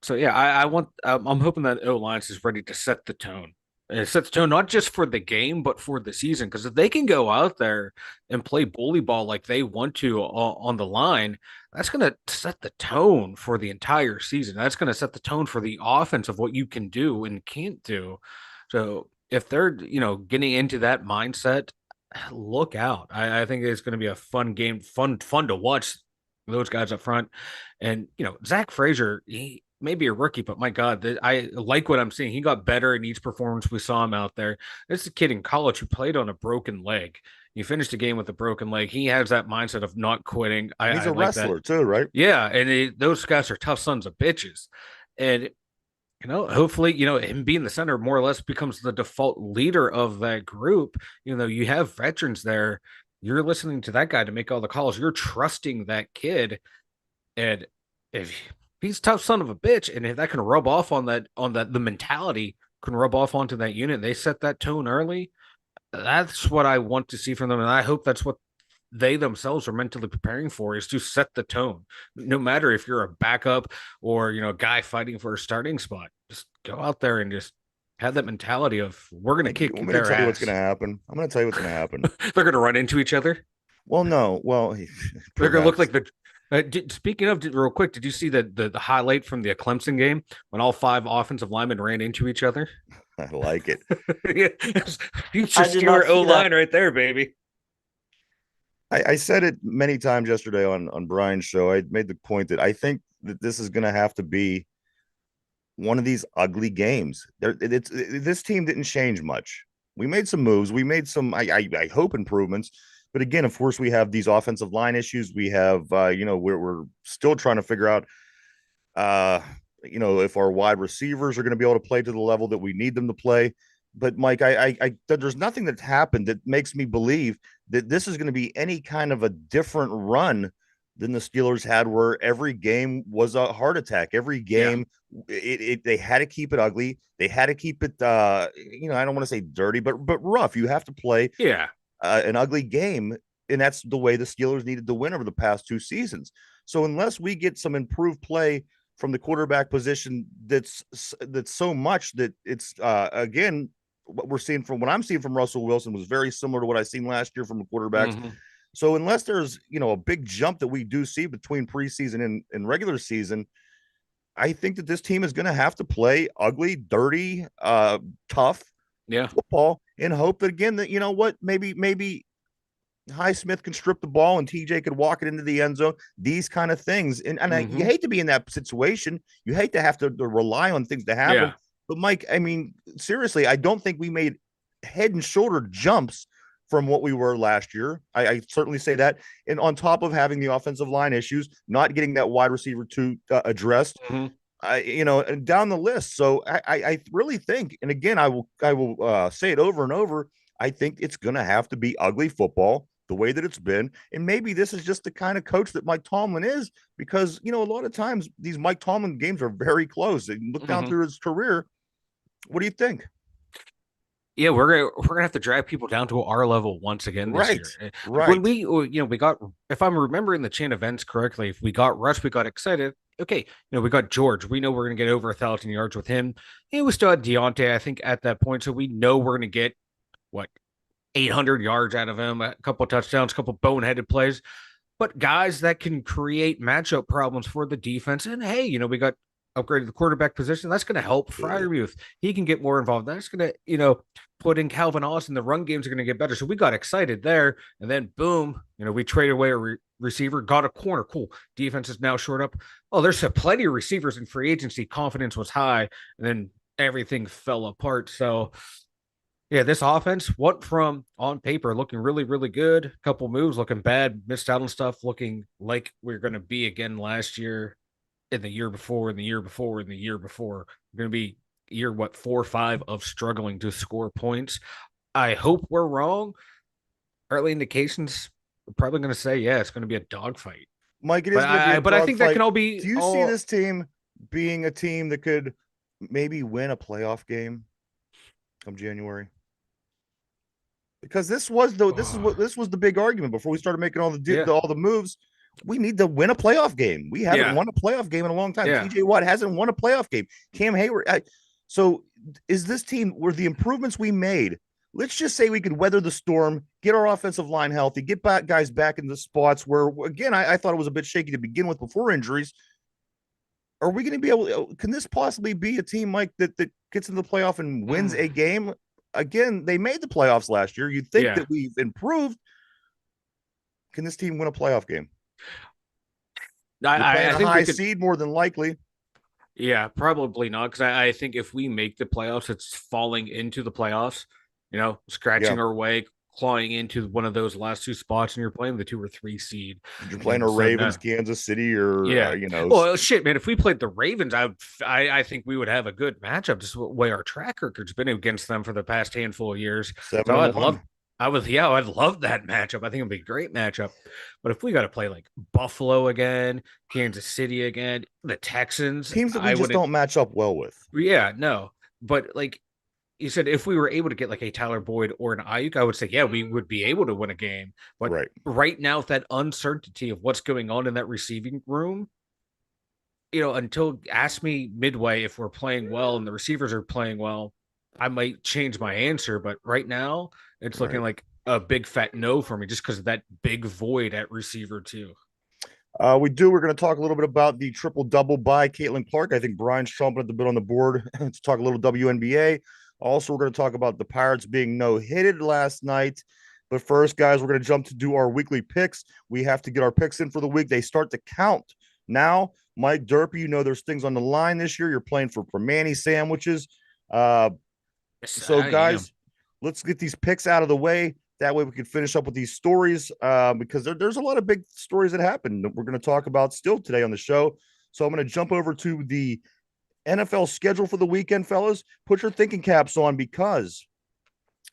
So yeah, I'm hoping that O-line is ready to set the tone. And set the tone not just for the game, but for the season. Because if they can go out there and play bully ball like they want to on the line, that's going to set the tone for the entire season. That's going to set the tone for the offense of what you can do and can't do. So if they're getting into that mindset, look out. I think it's going to be a fun game, fun to watch those guys up front. And Zach Frazier, he may be a rookie, but my God, I like what I'm seeing. He got better in each performance we saw him out there. This is a kid in college who played on a broken leg. He finished the game with a broken leg. He has that mindset of not quitting. He's a wrestler too, right? Yeah, and those guys are tough sons of bitches. And hopefully, him being the center more or less becomes the default leader of that group. You have veterans there. You're listening to that guy to make all the calls. You're trusting that kid. And if he's a tough son of a bitch, and if that can rub off on that, the mentality can rub off onto that unit, they set that tone early. That's what I want to see from them. And I hope that's what they themselves are mentally preparing for, is to set the tone. No matter if you're a backup or a guy fighting for a starting spot, just go out there and just have that mentality of, we're gonna kick Want me to their tell you what's ass. going to happen? I'm going to tell you what's going to happen. They're gonna run into each other. Well, no. Well, They're gonna look perhaps. like the. Speaking of, real quick, did you see the highlight from the Clemson game when all five offensive linemen ran into each other? I like it. Yeah, future I did not Steeler O see that. line right there, baby. I said it many times yesterday on Brian's show. I made the point that I think that this is going to have to be one of these ugly games. This team didn't change much. We made some moves. We made some, I hope, improvements. But again, of course, we have these offensive line issues. We have, we're still trying to figure out, if our wide receivers are going to be able to play to the level that we need them to play. But Mike, there's nothing that's happened that makes me believe that this is going to be any kind of a different run than the Steelers had, where every game was a heart attack. Every game, they had to keep it ugly. They had to keep it, I don't want to say dirty, but rough. You have to play Yeah. an ugly game, and that's the way the Steelers needed to win over the past two seasons. So unless we get some improved play from the quarterback position, that's so much that it's again, what I'm seeing from Russell Wilson was very similar to what I seen last year from the quarterbacks. Mhm. So unless there's a big jump that we do see between preseason and regular season, I think that this team is going to have to play ugly, dirty, tough Yeah. football, and hope that again that maybe Highsmith can strip the ball and TJ could walk it into the end zone. These kind of things, and you hate to be in that situation. You hate to have to rely on things to happen. Yeah. But Mike, I mean, seriously, I don't think we made head and shoulder jumps from what we were last year. I certainly say that. And on top of having the offensive line issues, not getting that wide receiver two addressed, Mhm. and down the list. So I really think, and again, I will say it over and over. I think it's going to have to be ugly football the way that it's been. And maybe this is just the kind of coach that Mike Tomlin is, because, a lot of times these Mike Tomlin games are very close. And look down through his career. What do you think? Yeah, we're gonna have to drag people down to our level once again this Right. year. Right. When we got, if I'm remembering the chain events correctly, if we got Russ, we got excited. Okay, we got George. We know we're gonna get over 1,000 yards with him. And we still had Deontay, I think, at that point, so we know we're gonna get what 800 yards out of him, a couple of touchdowns, a couple of boneheaded plays, but guys that can create matchup problems for the defense. And hey, we got upgraded the quarterback position. That's going to help Freiermuth. He can get more involved. That's going to, put in Calvin Austin. The run games are going to get better. So we got excited there. And then boom, we traded away a receiver, got a corner. Cool. Defense is now short up. Oh, there's plenty of receivers in free agency. Confidence was high. And then everything fell apart. So yeah, this offense went from on paper looking really, really good. A couple moves looking bad, missed out on stuff, looking like we're going to be again last year, and the year before, and the year before, and the year before. We're going to be year 4 or 5 of struggling to score points. I hope we're wrong. Early indications are probably going to say, yeah, it's going to be a dogfight. Mike, it is But going to be a I think that can all be. Do you see this team being a team that could maybe win a playoff game come January? Because this was the big argument before we started making all the moves. We need to win a playoff game. We haven't won a playoff game in a long time. Yeah. TJ Watt hasn't won a playoff game. Cam Hayward. So is this team, were the improvements we made? Let's just say we could weather the storm, get our offensive line healthy, get guys back in the spots where, again, I thought it was a bit shaky to begin with before injuries. Are we going to be able? Can this possibly be a team, Mike, that gets into the playoff and wins a game? Again, they made the playoffs last year. You'd think that we've improved. Can this team win a playoff game? I think a high seed more than likely. Yeah, probably not, because I think if we make the playoffs, it's falling into the playoffs, scratching our way, clawing into one of those last two spots, and you're playing the 2 or 3 seed. You're playing And a so, Ravens, Kansas City, or yeah. you know. Well, shit, man. If we played the Ravens, I think we would have a good matchup. Just the way our track record's been against them for the past handful of years. So 7-1. I'd love that matchup. I think it'd be a great matchup. But if we got to play like Buffalo again, Kansas City again, the Texans, Teams that we I just wouldn't. don't match up well with. Yeah, no. But like you said, if we were able to get like a Tyler Boyd or an Ayuk, I would say, yeah, we would be able to win a game. But Right. right now, with that uncertainty of what's going on in that receiving room, until ask me midway if we're playing well and the receivers are playing well, I might change my answer. But right now, it's looking Right. like a big fat no for me just because of that big void at receiver, too. We're going to talk a little bit about the triple double by Caitlin Clark. I think Brian's chomping at the bit on the board to talk a little WNBA. Also, we're going to talk about the Pirates being no-hitted last night. But first, guys, we're going to jump to do our weekly picks. We have to get our picks in for the week. They start to count now. Mike Durpee, there's things on the line this year. You're playing for Manny sandwiches. So, guys, let's get these picks out of the way. That way we can finish up with these stories because there's a lot of big stories that happened that we're going to talk about still today on the show. So I'm going to jump over to the NFL schedule for the weekend, fellas. Put your thinking caps on because,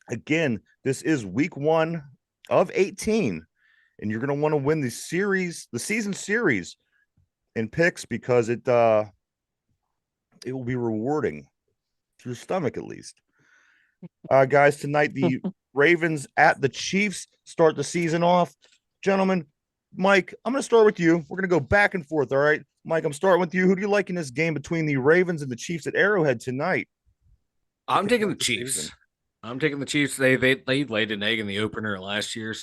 again, this is week 1 of 18, and you're going to want to win the season series in picks because it will be rewarding to your stomach at least. Guys, tonight the Ravens at the Chiefs start the season off. Gentlemen, Mike, I'm going to start with you. We're going to go back and forth, all right? Mike, I'm starting with you. Who do you like in this game between the Ravens and the Chiefs at Arrowhead tonight? I'm taking the Chiefs. I'm taking the Chiefs. They laid an egg in the opener last year,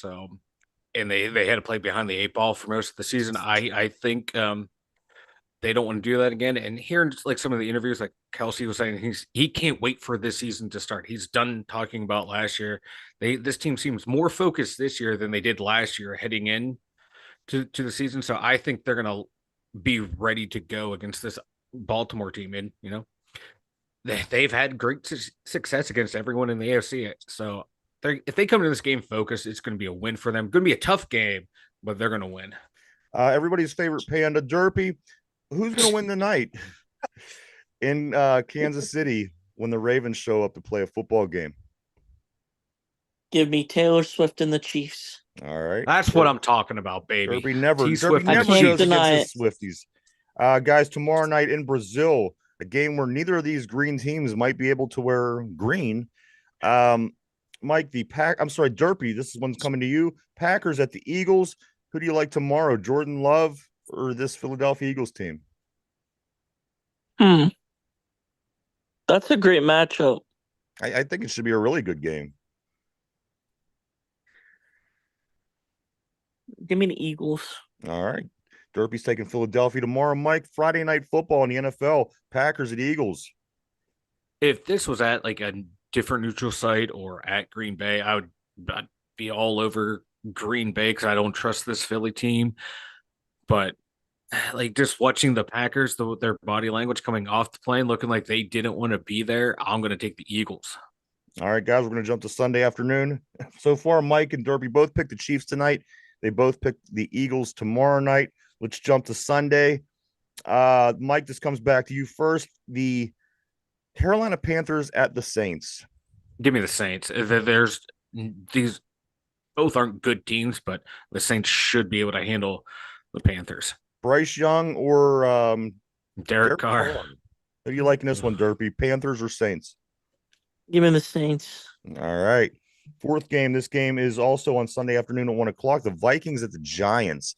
and they had to play behind the 8 ball for most of the season. I think they don't want to do that again. And hearing like some of the interviews, like Kelsey was saying, he can't wait for this season to start. He's done talking about last year. This team seems more focused this year than they did last year heading in to the season. So I think they're gonna be ready to go against this Baltimore team. And they've had great success against everyone in the AFC. So if they come to this game focused, it's going to be a win for them. Going to be a tough game, but they're going to win. Everybody's favorite Panda Derpy. Who's going to win tonight in Kansas City when the Ravens show up to play a football game? Give me Taylor Swift and the Chiefs. All right. That's what I'm talking about, baby. Derpy never goes against his Swifties. Guys, tomorrow night in Brazil, a game where neither of these green teams might be able to wear green. Mike, Derpy, this one's coming to you. Packers at the Eagles. Who do you like tomorrow, Jordan Love or this Philadelphia Eagles team? That's a great matchup. I think it should be a really good game. Give me the Eagles. All right. Derpy's taking Philadelphia tomorrow. Mike, Friday night football in the NFL. Packers at Eagles. If this was at like a different neutral site or at Green Bay, I'd be all over Green Bay because I don't trust this Philly team. But like just watching the Packers, their body language coming off the plane, looking like they didn't want to be there, I'm going to take the Eagles. All right, guys, we're going to jump to Sunday afternoon. So far, Mike and Derpy both picked the Chiefs tonight. They both picked the Eagles tomorrow night. Let's jump to Sunday. Mike, this comes back to you first. The Carolina Panthers at the Saints. Give me the Saints. There's these both aren't good teams, but the Saints should be able to handle the Panthers. Bryce Young or Derek Carr. Who do you like in this one, Derpy? Panthers or Saints? Give me the Saints. All right. Fourth game. This game is also on Sunday afternoon at 1 o'clock. The Vikings at the Giants.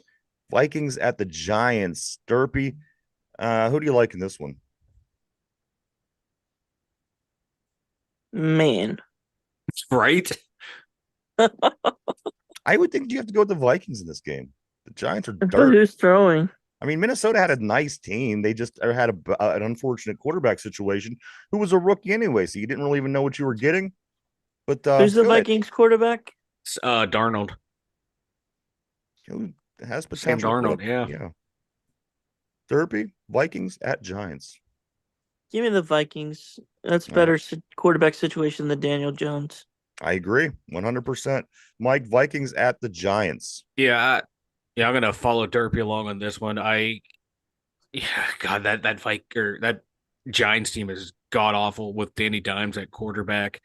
Vikings at the Giants. Derpy, who do you like in this one? Man. Right? I would think you have to go with the Vikings in this game. The Giants are dirt. Who's throwing? I mean, Minnesota had a nice team. They just had an unfortunate quarterback situation who was a rookie anyway, so you didn't really even know what you were getting. But who's the Vikings quarterback? Darnold. Who has potential? Sam Darnold, yeah. Derpy, Vikings at Giants. Give me the Vikings. That's better quarterback situation than Daniel Jones. I agree 100%. Mike, Vikings at the Giants. Yeah, I'm gonna follow Derpy along on this one. Yeah, God, that Giants team is god awful with Danny Dimes at quarterback.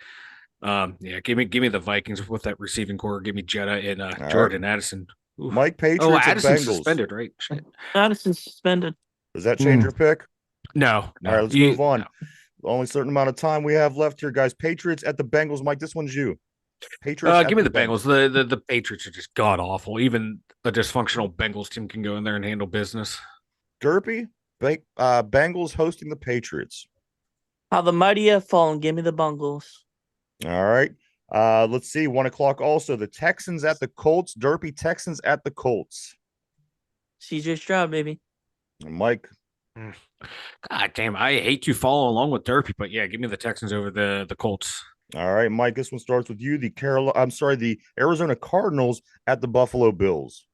Yeah, give me the Vikings with that receiving core. Give me Jetta and All right. Jordan Addison. Oof. Mike, Oh, Patriots at Addison's Bengals. suspended, right? Shit. Addison's suspended. Does that change your pick? No, All right, no, let's move on. Only a certain amount of time we have left here, guys. Patriots at the Bengals. Mike, this one's you. Patriots Give at me the the Bengals. Bengals. The Patriots are just god awful. Even a dysfunctional Bengals team can go in there and handle business. Derpy, Bengals hosting the Patriots. How the mighty have fallen. Give me the Bungles. All right. Let's see. 1 o'clock also. The Texans at the Colts. Derpy, Texans at the Colts. CJ Stroud, baby. Mike. God damn, I hate to follow along with Derpy, but yeah, give me the Texans over the Colts. All right, Mike. This one starts with you. The Arizona Cardinals at the Buffalo Bills.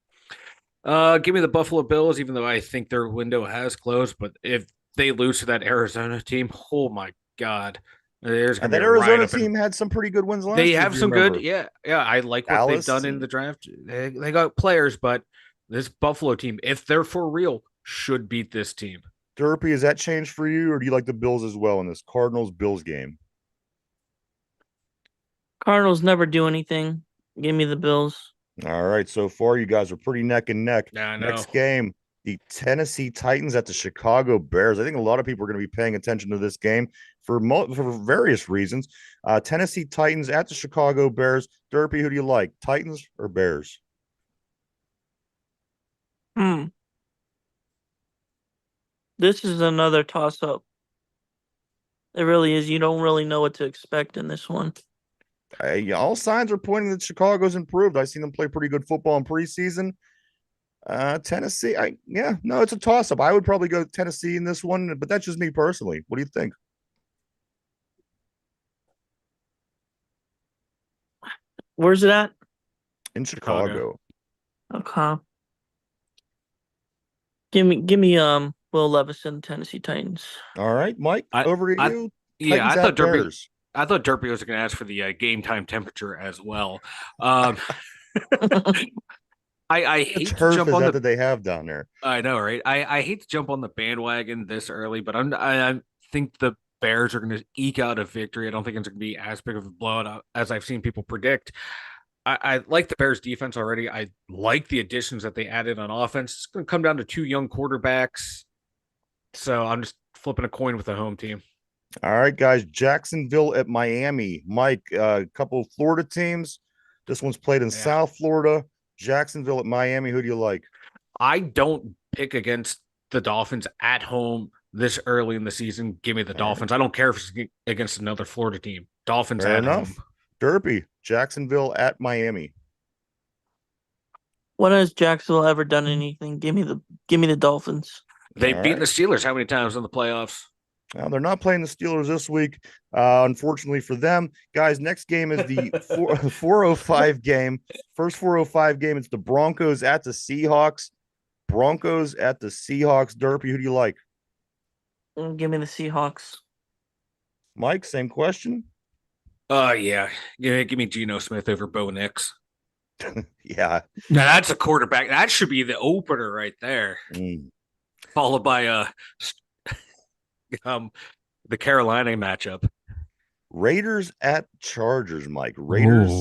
Give me the Buffalo Bills, even though I think their window has closed. But if they lose to that Arizona team, oh my God, there's And gonna be that a ride Arizona up. team had some pretty good wins They last year, if have you some good, remember. yeah. I like what they've Dallas. done in the draft. They got players, but this Buffalo team, if they're for real, should beat this team. Derpy, has that changed for you, or do you like the Bills as well in this Cardinals-Bills game? Cardinals never do anything. Give me the Bills. All right, so far you guys are pretty neck and neck. Yeah, I know. Next game, the Tennessee Titans at the Chicago Bears. I think a lot of people are going to be paying attention to this game for various reasons. Tennessee Titans at the Chicago Bears. Derpy, who do you like, Titans or Bears? This is another toss-up. It really is. You don't really know what to expect in this one. All signs are pointing that Chicago's improved. I've seen them play pretty good football in preseason. Tennessee, it's a toss-up. I would probably go Tennessee in this one, but that's just me personally. What do you think? Where's it at? In Chicago. Okay. Give me Will Levis and Tennessee Titans. All right, Mike, over to you. Yeah, Titans at Bears. I thought Derpy was going to ask for the game time temperature as well. I hate to jump on that they have down there. I know, right? I hate to jump on the bandwagon this early, but I think the Bears are going to eke out a victory. I don't think it's going to be as big of a blowout as I've seen people predict. I like the Bears defense already. I like the additions that they added on offense. It's going to come down to two young quarterbacks. So I'm just flipping a coin with the home team. All right, guys. Jacksonville at Miami. Mike, a couple of Florida teams. This one's played in South Florida. Jacksonville at Miami. Who do you like? I don't pick against the Dolphins at home this early in the season. Give me the Dolphins. I don't care if it's against another Florida team. Dolphins Fair at enough. home. Derpy, Jacksonville at Miami. When has Jacksonville ever done anything? Give me the Dolphins. They've beaten the Steelers how many times in the playoffs? Now, they're not playing the Steelers this week, unfortunately for them. Guys, next game is the 4:05 game. First 4:05 game, it's the Broncos at the Seahawks. Broncos at the Seahawks. Derpy, who do you like? Give me the Seahawks. Mike, same question. Yeah. Give me Geno Smith over Bo Nix. Yeah. Now that's a quarterback. That should be the opener right there. Followed by the Carolina matchup. Raiders at Chargers, Mike. Raiders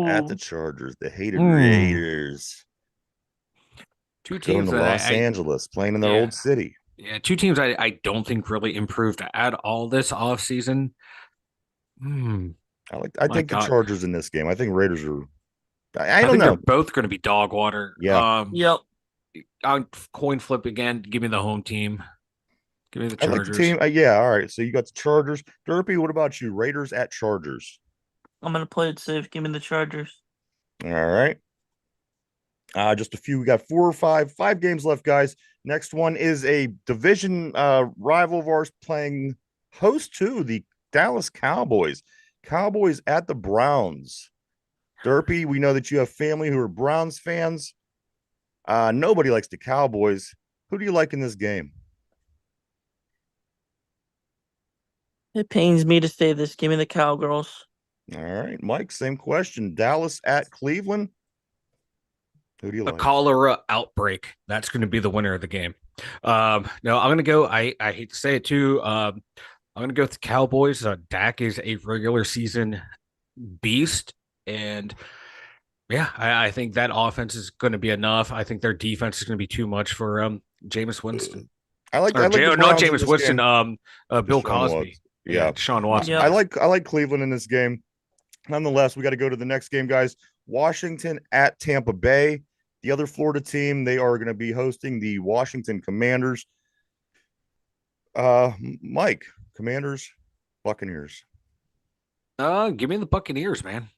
at the Chargers. The hated Raiders. Two teams going to Los Angeles, playing in their old city. Yeah, two teams I don't think really improved at all this offseason. I think the Chargers in this game. I think Raiders are. I don't think know. They're both going to be dog water. Yeah. Yep. On coin flip again. Give me the home team. Give me the Chargers. I like the team. Yeah. All right. So you got the Chargers. Derpy, what about you? Raiders at Chargers. I'm going to play it safe. Give me the Chargers. All right. Just a few. We got 4 or 5 games left, guys. Next one is a division rival of ours playing host to the Dallas Cowboys. Cowboys at the Browns. Derpy, we know that you have family who are Browns fans. Nobody likes the Cowboys. Who do you like in this game? It pains me to say this. Give me the Cowgirls. All right, Mike, same question. Dallas at Cleveland. Who do you A like? cholera outbreak. That's going to be the winner of the game. No, I'm going to go. I hate to say it too. I'm going to go with the Cowboys. Dak is a regular season beast. And yeah, I think that offense is going to be enough. I think their defense is going to be too much for Jameis Winston. I like the Not Browns in Jameis this Winston, game. Bill Deshaun Cosby. Watson. Yeah, Yeah. Deshaun Watson. Yep. I like Cleveland in this game. Nonetheless, we got to go to the next game, guys. Washington at Tampa Bay. The other Florida team, they are going to be hosting the Washington Commanders. Mike, Commanders, Buccaneers. Give me the Buccaneers, man.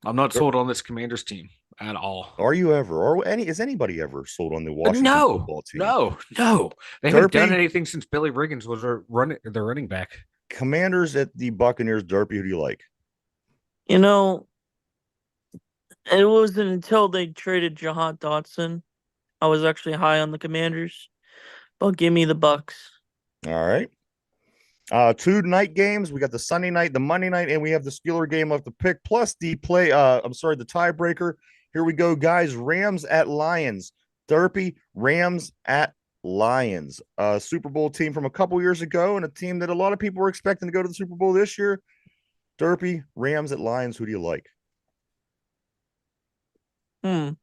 I'm not sold on this Commanders team at all. Are you ever, or is anybody ever sold on the Washington No, football team? no. They haven't done Derpy? anything since Billy Riggins was their running back. Commanders at the Buccaneers. Derpy, who do you like? You know, it wasn't until they traded Jahan Dotson I was actually high on the Commanders. But give me the Bucks. All right. Two night games. We got the Sunday night, the Monday night, and we have the Steeler game left to pick, plus the the tiebreaker. Here we go, guys. Rams at Lions. Derpy, Rams at Lions. Super Bowl team from a couple years ago, and a team that a lot of people were expecting to go to the Super Bowl this year. Derpy, Rams at Lions. Who do you like? Give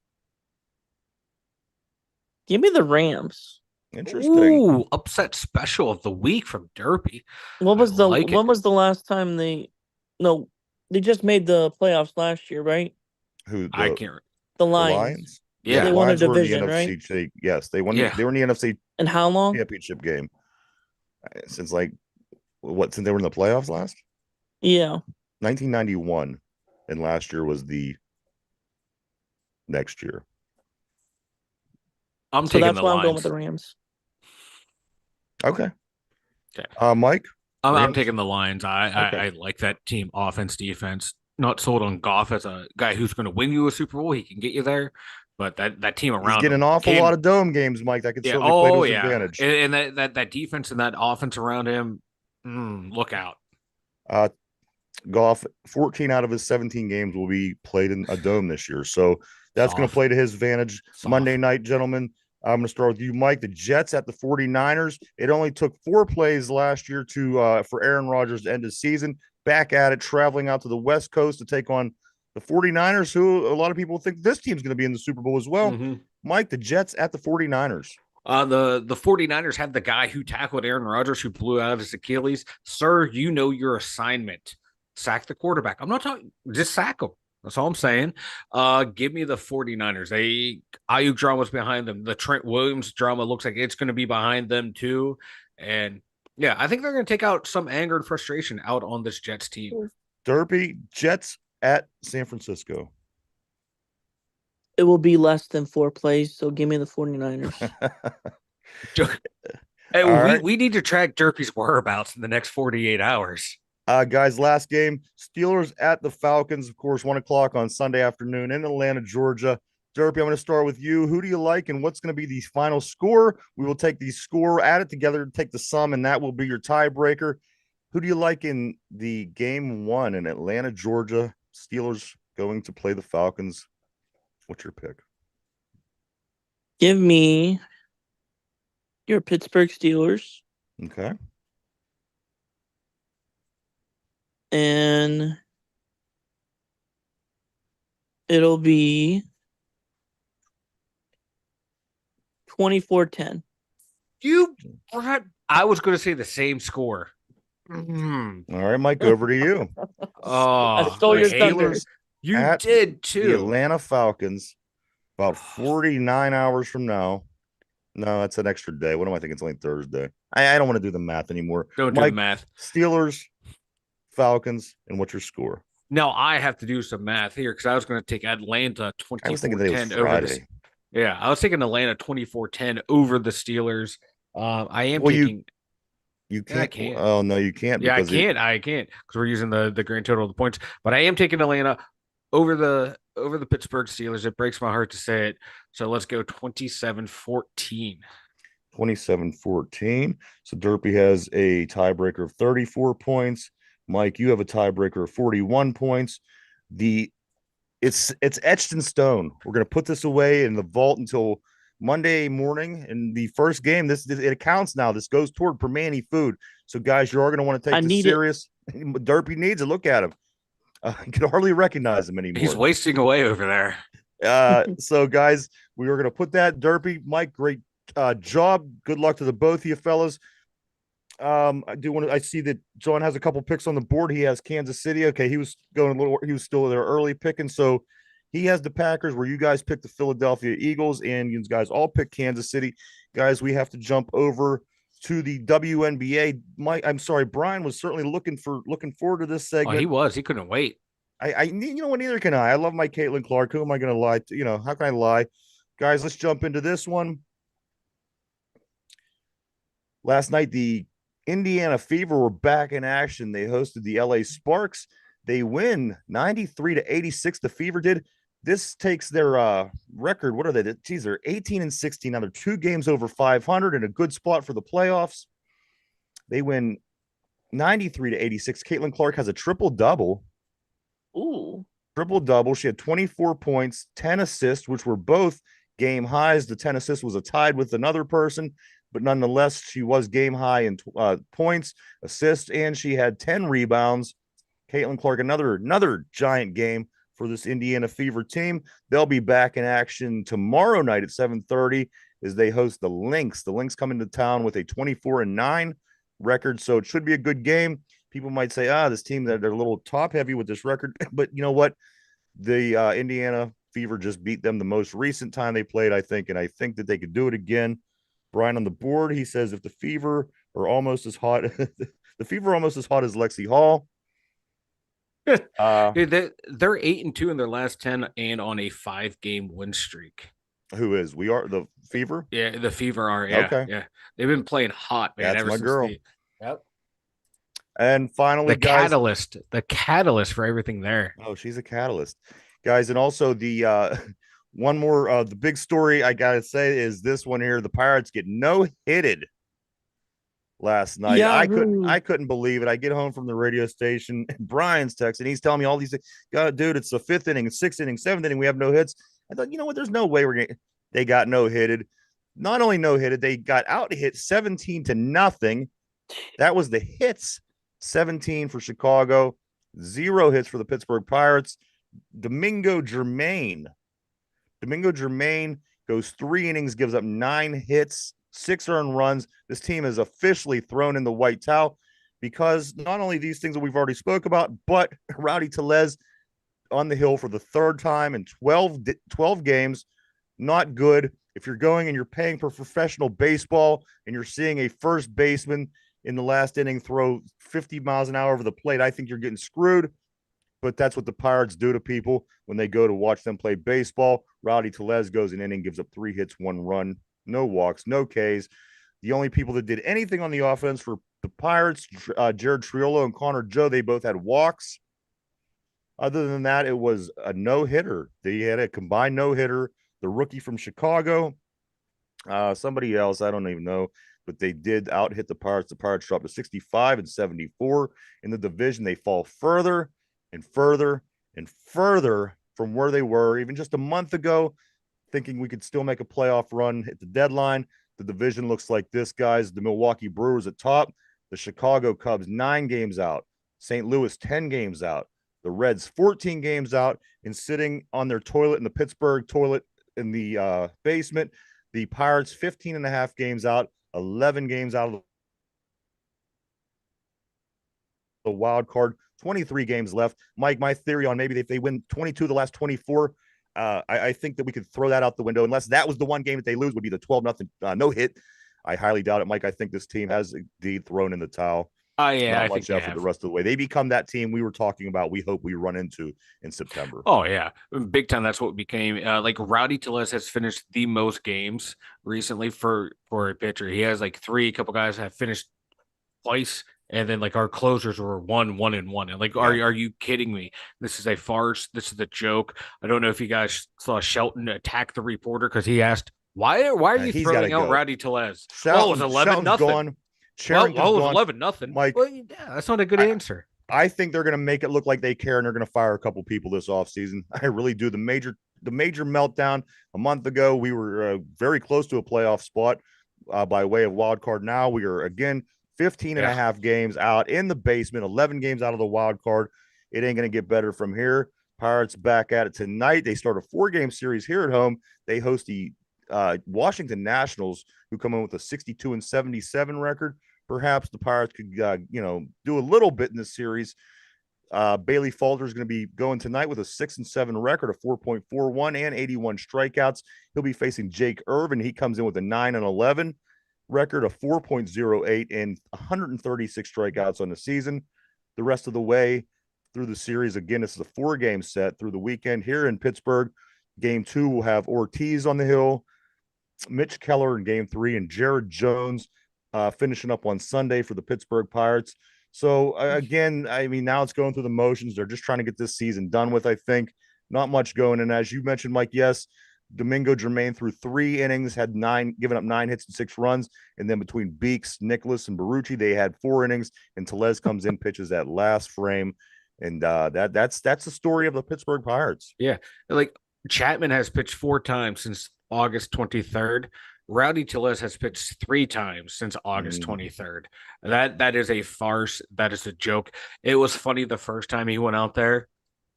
me the Rams. Interesting. Ooh, upset special of the week from Derpy. When was the last time they just made the playoffs last year, right? Who? I can't. The The Lions. Lions? Yeah, They won a Lions were in division, the NFC. right? Yes, they won. Yeah. They were in the NFC And how long? championship game since since they were in the playoffs last Yeah. 1991, and last year was the next year. I'm So taking that's the why Lions. I'm going with the Rams. Okay. Okay. Mike. I'm Rams? taking the Lions. I like that team offense, defense. Not sold on Goff as a guy who's going to win you a Super Bowl. He can get you there, but that team He's around getting an him awful can- lot of dome games, Mike. That could Yeah. certainly play to Oh his yeah. advantage. And that defense and that offense around him. Look out. Goff, 14 out of his 17 games will be played in a dome this year, so that's going to Soft. play to his advantage. Soft. Monday night, gentlemen. I'm going to start with you, Mike. The Jets at the 49ers. It only took 4 plays last year for Aaron Rodgers to end his season. Back at it, traveling out to the West Coast to take on the 49ers, who a lot of people think this team's going to be in the Super Bowl as well. Mm-hmm. Mike, the Jets at the 49ers. The 49ers have the guy who tackled Aaron Rodgers, who blew out his Achilles. Sir, you know your assignment. Sack the quarterback. I'm not talking, just sack him. That's all I'm saying. Give me the 49ers. Ayuk drama's behind them. The Trent Williams drama looks like it's going to be behind them too. And yeah, I think they're going to take out some anger and frustration out on this Jets team. Derpy, Jets at San Francisco. It will be less than 4 plays, so give me the 49ers. Hey, right. we need to track Derpy's whereabouts in the next 48 hours. Guys, last game, Steelers at the Falcons, of course, 1:00 on Sunday afternoon in Atlanta, Georgia. Derpy, I'm going to start with you. Who do you like, and what's going to be the final score? We will take the score, add it together, take the sum, and that will be your tiebreaker. Who do you like in the game 1 in Atlanta, Georgia? Steelers going to play the Falcons. What's your pick? Give me your Pittsburgh Steelers. Okay. And it'll be 24-10. I was going to say the same score. All right, Mike, over to you. I stole your thunder. You At did The too. Atlanta Falcons, about 49 hours from now. No, that's an extra day. What am I thinking? It's only Thursday. I don't want to do the math anymore. Don't do Mike, the math. Steelers, Falcons, and what's your score? Now I have to do some math here because I was going to take Atlanta I was thinking that it was 24-10 over Friday. the. Yeah, I was taking Atlanta 24-10 over the Steelers. I am Well, taking. You Yeah, I can't. can't. Oh no, you can't. Yeah, I because can't because we're using the grand total of the points. But I am taking Atlanta over the Pittsburgh Steelers. It breaks my heart to say it. So let's go 27-14. 27-14. So Derpy has a tiebreaker of 34 points. Mike, you have a tiebreaker of 41 points. It's etched in stone. We're going to put this away in the vault until Monday morning. And the first game, it counts now. This goes toward Permani food. So, guys, you're going to want to take this serious. Derpy needs it. Look at him. You can hardly recognize him anymore. He's wasting away over there. So, guys, we are going to put that. Derpy, Mike, great job. Good luck to the both of you fellas. I see that John has a couple picks on the board. He has Kansas City. Okay, he was still there early picking. So he has the Packers, where you guys pick the Philadelphia Eagles, and you guys all pick Kansas City. Guys, we have to jump over to the WNBA. I'm sorry, Brian was certainly looking forward to this segment. Oh, he was. He couldn't wait. You know what? Neither can I. I love my Caitlin Clark. Who am I going to lie to? How can I lie? Guys, let's jump into this one. Last night, the Indiana Fever were back in action. They hosted the LA Sparks. They win 93-86. The Fever did. This takes their record. What are they? Geez, they're 18-16. Now they're 2 games over 500 and a good spot for the playoffs. They win 93-86. Caitlin Clark has a triple-double. Ooh. Triple-double. She had 24 points, 10 assists, which were both game highs. The 10 assists was a tied with another person, but nonetheless, she was game high in points, assists, and she had 10 rebounds. Caitlin Clark, another giant game for this Indiana Fever team. They'll be back in action tomorrow night at 7:30 as they host the Lynx. The Lynx come into town with a 24-9 record, so it should be a good game. People might say, this team, they're a little top heavy with this record, but you know what? The Indiana Fever just beat them the most recent time they played, I think, and I think that they could do it again. Brian on the board, he says if the Fever are almost as hot, the Fever are almost as hot as Lexi Hall. Dude, they're 8-2 in their last 10 and on a 5-game win streak. Who is? We are the Fever? Yeah, the Fever are. Yeah, okay. Yeah. They've been playing hot, man. That's my girl. Yep. And finally, the catalyst for everything there. Oh, she's a catalyst, guys. And also the one more the big story I gotta say is this one here. The Pirates get no-hitted last night. I couldn't believe it. I get home from the radio station and Brian's texting. He's telling me all these things. God, dude, it's the 5th inning, 6th inning, 7th inning. We have no hits. I thought, you know what? There's no way they got no-hitted. Not only no-hitted, they got out hit 17-0. That was the hits. 17 for Chicago, 0 hits for the Pittsburgh Pirates. Domingo Germain goes 3 innings, gives up 9 hits, 6 earned runs. This team is officially thrown in the white towel because not only these things that we've already spoke about, but Rowdy Tellez on the hill for the 3rd time in 12 games. Not good. If you're going and you're paying for professional baseball and you're seeing a first baseman in the last inning throw 50 miles an hour over the plate, I think you're getting screwed. But that's what the Pirates do to people when they go to watch them play baseball. Rowdy Tellez goes an inning, gives up 3 hits, 1 run, no walks, no Ks. The only people that did anything on the offense for the Pirates, Jared Triolo and Connor Joe, they both had walks. Other than that, it was a no-hitter. They had a combined no-hitter. The rookie from Chicago, somebody else, I don't even know, but they did out-hit the Pirates. The Pirates dropped to 65-74 in the division. They fall further and further and further from where they were even just a month ago, thinking we could still make a playoff run at the deadline. The division looks like this, guys. The Milwaukee Brewers at top, the Chicago Cubs 9 games out, St. Louis 10 games out, the Reds 14 games out, and sitting on their toilet in the Pittsburgh toilet in the basement, the Pirates 15.5 games out, 11 games out of the wild card, 23 games left. Mike, my theory on maybe if they win 22 of the last 24, I think that we could throw that out the window, unless that was the one game that they lose would be the 12-0 no hit. I highly doubt it, Mike. I think this team has indeed thrown in the towel. Yeah, I think much effort the rest of the way. They become that team we were talking about. We hope we run into in September. Oh yeah, big time. That's what became like Rowdy Tellez has finished the most games recently for a pitcher. He has like 3. A couple guys have finished twice, and then like our closers were 1-1 and 1. And like, are you kidding me? This is a farce. This is a joke. I don't know if you guys saw Shelton attack the reporter because he asked, "Why are you throwing out Rowdy Tellez?" It was 11-0. Gone. Well, it was 11-0. Mike, well, yeah, that's not a good answer. I think they're going to make it look like they care, and they're going to fire a couple people this offseason. I really do. The major meltdown a month ago, we were very close to a playoff spot by way of wild card. Now we are again 15 and a half games out in the basement, 11 games out of the wild card. It ain't going to get better from here. Pirates back at it tonight. They start a 4-game series here at home. They host the Washington Nationals, who come in with a 62-77 record. Perhaps the Pirates could, do a little bit in this series. Bailey Falter is going to be going tonight with a 6-7 record, a 4.41 and 81 strikeouts. He'll be facing Jake Irvin. He comes in with a 9-11 record, a 4.08 and 136 strikeouts on the season. The rest of the way through the series, again, this is a 4-game set through the weekend here in Pittsburgh. Game 2 will have Ortiz on the hill, Mitch Keller in Game 3, and Jared Jones finishing up on Sunday for the Pittsburgh Pirates. So again, I mean, now it's going through the motions. They're just trying to get this season done with, I think. Not much going. And as you mentioned, Mike, yes, Domingo Germain through 3 innings, had given up 9 hits and 6 runs. And then between Beeks, Nicholas, and Barucci, they had 4 innings. And Tellez comes in, pitches that last frame. And that's the story of the Pittsburgh Pirates. Yeah. Like Chapman has pitched 4 times since August 23rd. Rowdy Tellez has pitched 3 times since August 23rd. That is a farce. That is a joke. It was funny the first time he went out there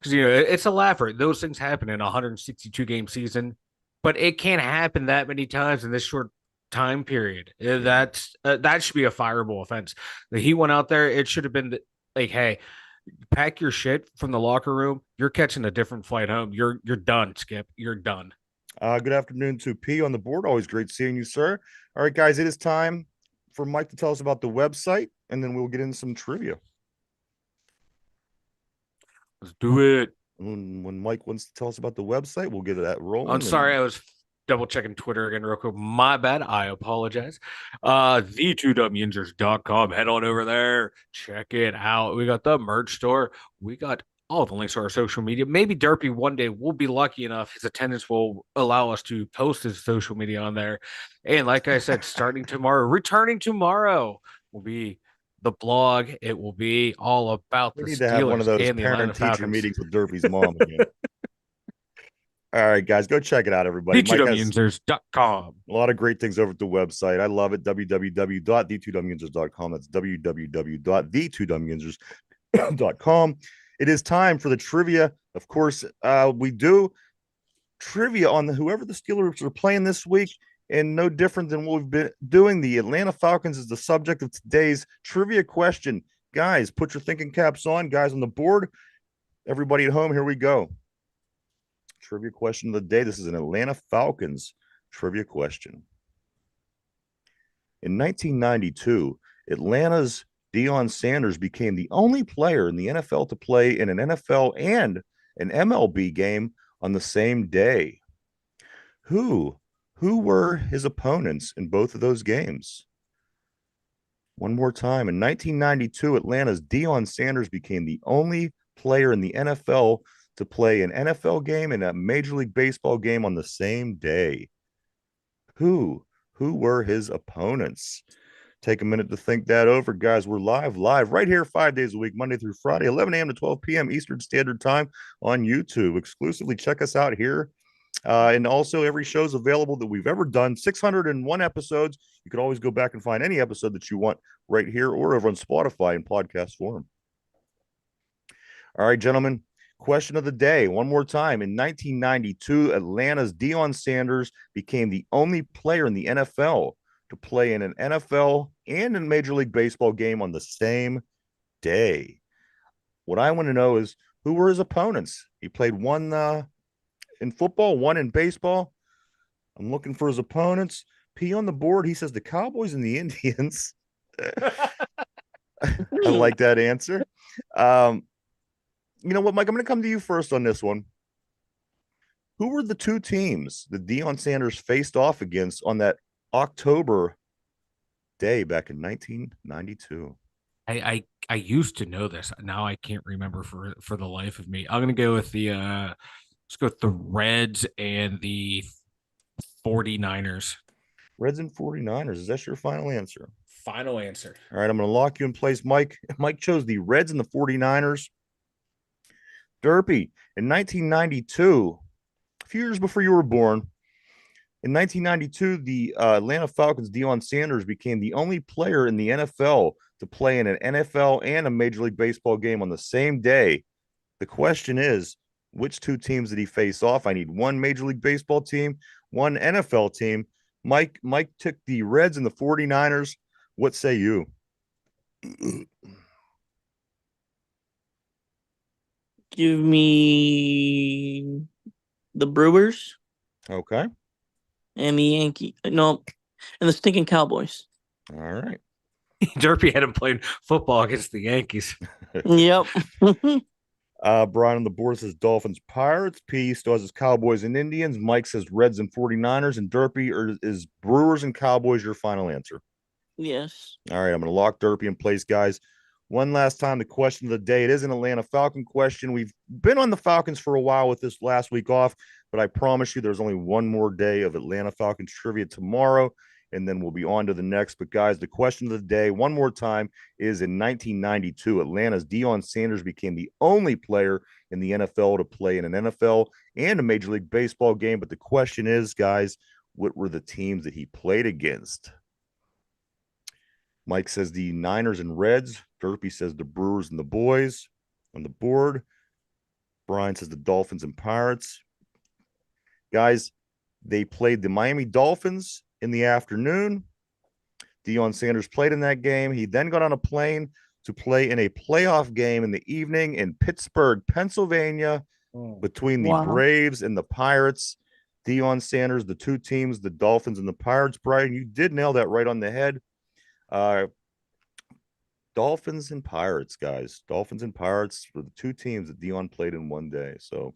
because it's a laugher. Those things happen in a 162 game season, but it can't happen that many times in this short time period. That should be a fireable offense. He went out there. It should have been like, hey, pack your shit from the locker room. You're catching a different flight home. You're done, Skip. You're done. Good afternoon to P on the board. Always great seeing you, sir. All right, guys, it is time for Mike to tell us about the website, and then we'll get into some trivia. Let's do it. When Mike wants to tell us about the website, we'll get that rolling. I'm sorry, I was double checking Twitter again real quick. My bad. I apologize. The2WInjures.com. Head on over there. Check it out. We got the merch store. We got all the links to our social media. Maybe Derpy one day will be lucky enough. His attendance will allow us to post his social media on there. And like I said, returning tomorrow will be the blog. It will be all about the Steelers. We need to have one of those parent-teacher meetings with Derpy's mom again. All right, guys, go check it out, everybody. D2WInjures.com. A lot of great things over at the website. I love it. www.d2winjures.com. That's www.d2winjures.com. It is time for the trivia. Of course, we do trivia on whoever the Steelers are playing this week, and no different than what we've been doing. The Atlanta Falcons is the subject of today's trivia question. Guys, put your thinking caps on. Guys on the board, everybody at home, here we go. Trivia question of the day. This is an Atlanta Falcons trivia question. In 1992, Atlanta's Deion Sanders became the only player in the NFL to play in an NFL and an MLB game on the same day. Who were his opponents in both of those games? One more time. In 1992, Atlanta's Deion Sanders became the only player in the NFL to play an NFL game and a Major League Baseball game on the same day. Who were his opponents? Take a minute to think that over, guys. We're live right here 5 days a week, Monday through Friday, 11 a.m. to 12 p.m. Eastern Standard Time on YouTube. Exclusively check us out here. And also every show's available that we've ever done, 601 episodes. You can always go back and find any episode that you want right here or over on Spotify in podcast form. All right, gentlemen. Question of the day, one more time. In 1992, Atlanta's Deion Sanders became the only player in the NFL to play in an NFL and a Major League Baseball game on the same day. What I want to know is who were his opponents? He played one in football, one in baseball. I'm looking for his opponents. P on the board, he says the Cowboys and the Indians. I like that answer. You know what, Mike? I'm going to come to you first on this one. Who were the two teams that Deion Sanders faced off against on that October day back in 1992? I used to know this. Now I can't remember for the life of me. I'm going to go with let's go with the Reds and the 49ers. Reds and 49ers. Is that your final answer? Final answer. All right, I'm going to lock you in place, Mike. Mike chose the Reds and the 49ers. Derpy, in 1992, a few years before you were born, in 1992, the Atlanta Falcons' Deion Sanders became the only player in the NFL to play in an NFL and a Major League Baseball game on the same day. The question is, which two teams did he face off? I need one Major League Baseball team, one NFL team. Mike took the Reds and the 49ers. What say you? Give me the Brewers Okay. and the Yankee. No, and the stinking Cowboys. All right. Derpy had him playing football against the Yankees. Yep. Brian on the board says Dolphins, Pirates. P still has his Cowboys and Indians. Mike says Reds and 49ers. And Derpy is Brewers and Cowboys your final answer? Yes. All right, I'm going to lock Derpy in place, guys. One last time, the question of the day. It is an Atlanta Falcon question. We've been on the Falcons for a while with this last week off, but I promise you there's only one more day of Atlanta Falcons trivia tomorrow, and then we'll be on to the next. But, guys, the question of the day, one more time, is in 1992, Atlanta's Deion Sanders became the only player in the NFL to play in an NFL and a Major League Baseball game. But the question is, guys, what were the teams that he played against? Mike says the Niners and Reds. Derpy says the Brewers and the Boys on the board. Brian says the Dolphins and Pirates. Guys, they played the Miami Dolphins in the afternoon. Deion Sanders played in that game. He then got on a plane to play in a playoff game in the evening in Pittsburgh, Pennsylvania, between the Braves and the Pirates. Deion Sanders, the two teams, the Dolphins and the Pirates. Brian, you did nail that right on the head. Dolphins and Pirates, guys. Dolphins and Pirates were the two teams that Deion played in one day. So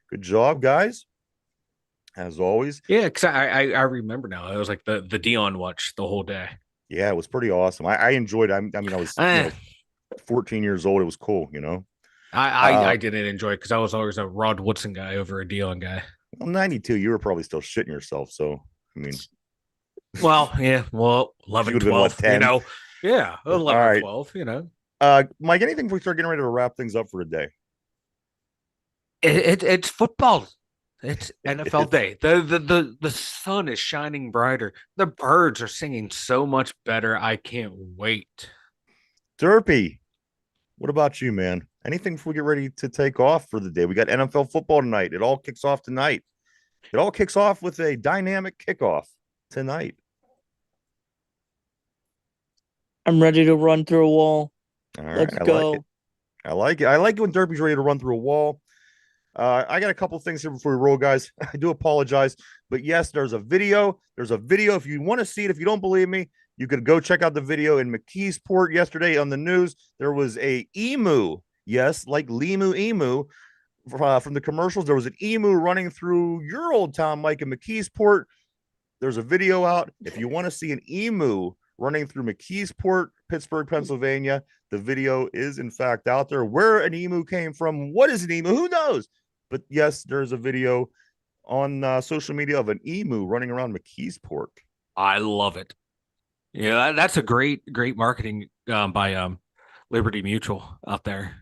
good job, guys. As always. Yeah, because I remember now. It was like the Deion watch the whole day. Yeah, it was pretty awesome. I enjoyed it. I mean, I was 14 years old. It was cool, you know. I didn't enjoy it because I was always a Rod Woodson guy over a Deion guy. Well, 92, you were probably still shitting yourself. So, I mean. Well, yeah. Well, 11, 12, you know. Yeah, 11 or 12, you know. Mike, anything before we start getting ready to wrap things up for today? It's football. It's NFL day. The sun is shining brighter. The birds are singing so much better. I can't wait. Derpy, what about you, man? Anything before we get ready to take off for the day? We got NFL football tonight. It all kicks off tonight. It all kicks off with a dynamic kickoff tonight. I'm ready to run through a wall. All right, Let's go. I like it. I like it when Derpy's ready to run through a wall. I got a couple things here before we roll, guys. I do apologize, but yes, there's a video. There's a video. If you want to see it, if you don't believe me, you could go check out the video in McKeesport yesterday on the news. There was a emu, yes, like Limu Emu from the commercials. There was an emu running through your old town, Mike, in McKeesport. There's a video out. If you want to see an emu running through McKeesport, Pittsburgh, Pennsylvania, the video is in fact out there. Where an emu came from, what is an emu? Who knows? But yes, there's a video on social media of an emu running around McKeesport. I love it. Yeah, that's a great marketing by Liberty Mutual out there.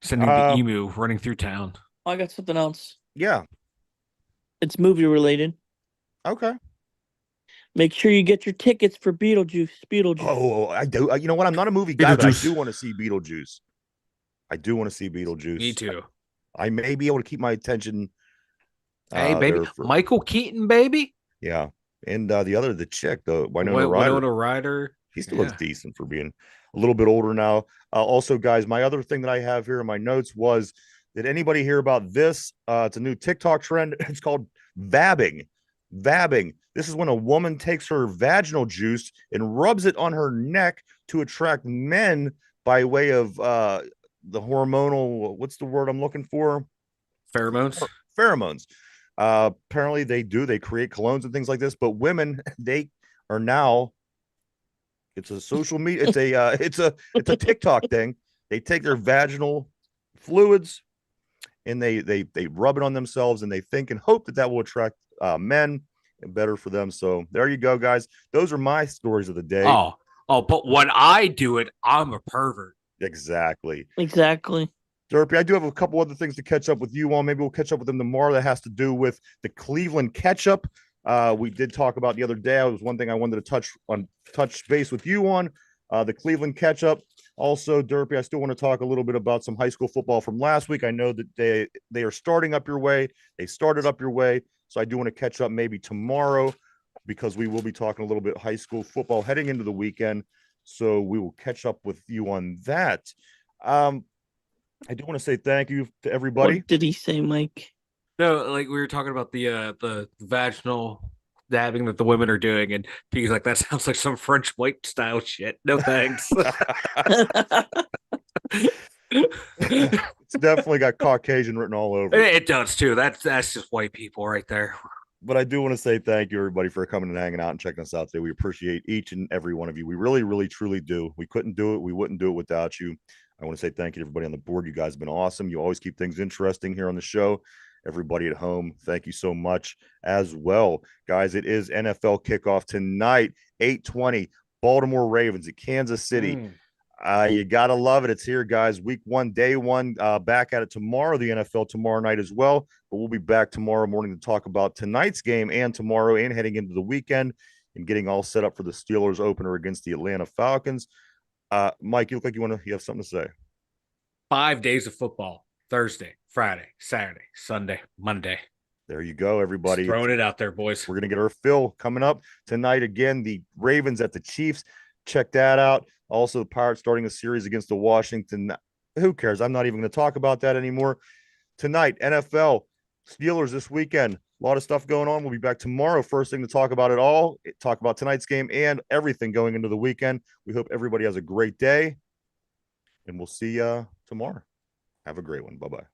Sending the emu running through town. I got something else. Yeah. It's movie related. Okay. Make sure you get your tickets for Beetlejuice. Oh, I do. You know what? I'm not a movie guy, but I do want to see Beetlejuice. Me too. I may be able to keep my attention. Hey, baby. Michael Keaton, baby. Yeah. And the chick, the Winona Ryder. He still looks decent for being a little bit older now. Also, guys, my other thing that I have here in my notes was, did anybody hear about this? It's a new TikTok trend. It's called vabbing. Vabbing. This is when a woman takes her vaginal juice and rubs it on her neck to attract men by way of the hormonal, what's the word I'm looking for? Pheromones. Apparently they create colognes and things like this, but women, they are now, it's a social media, it's a TikTok thing. They take their vaginal fluids and they rub it on themselves, and they think and hope that will attract men. and better for them. So there you go, guys. Those are my stories of the day. But when I do it, I'm a pervert. Exactly. Derpy, I do have a couple other things to catch up with you on. Maybe we'll catch up with them tomorrow. That has to do with the Cleveland catch-up. We did talk about the other day. It was one thing I wanted to touch base with you on, the Cleveland catch-up. Also, Derpy, I still want to talk a little bit about some high school football from last week. I know that they are starting up your way. They started up your way. So I do want to catch up maybe tomorrow because we will be talking a little bit high school football heading into the weekend. So we will catch up with you on that. I do want to say thank you to everybody. What did he say, Mike? No, like we were talking about the vaginal dabbing that the women are doing, and P's like, that sounds like some French white style shit. No thanks. It's definitely got Caucasian written all over it. It does too. That's just white people right there. But I do want to say thank you, everybody, for coming and hanging out and checking us out today. We appreciate each and every one of you. We really, really, truly do. We couldn't do it. We wouldn't do it without you. I want to say thank you to everybody on the board. You guys have been awesome. You always keep things interesting here on the show. Everybody at home, thank you so much as well. Guys, it is NFL kickoff tonight, 8:20, Baltimore Ravens at Kansas City. You got to love it. It's here, guys. Week 1, day 1, back at it tomorrow, the NFL tomorrow night as well. But we'll be back tomorrow morning to talk about tonight's game and tomorrow and heading into the weekend and getting all set up for the Steelers opener against the Atlanta Falcons. Mike, you look like you have something to say. 5 days of football: Thursday, Friday, Saturday, Sunday, Monday. There you go, everybody. Just throwing it out there, boys. We're going to get our fill coming up tonight. Again, the Ravens at the Chiefs. Check that out. Also, the Pirates starting a series against the Washington. Who cares? I'm not even going to talk about that anymore. Tonight, NFL, Steelers this weekend. A lot of stuff going on. We'll be back tomorrow. First thing to talk about it all. Talk about tonight's game and everything going into the weekend. We hope everybody has a great day. And we'll see you tomorrow. Have a great one. Bye-bye.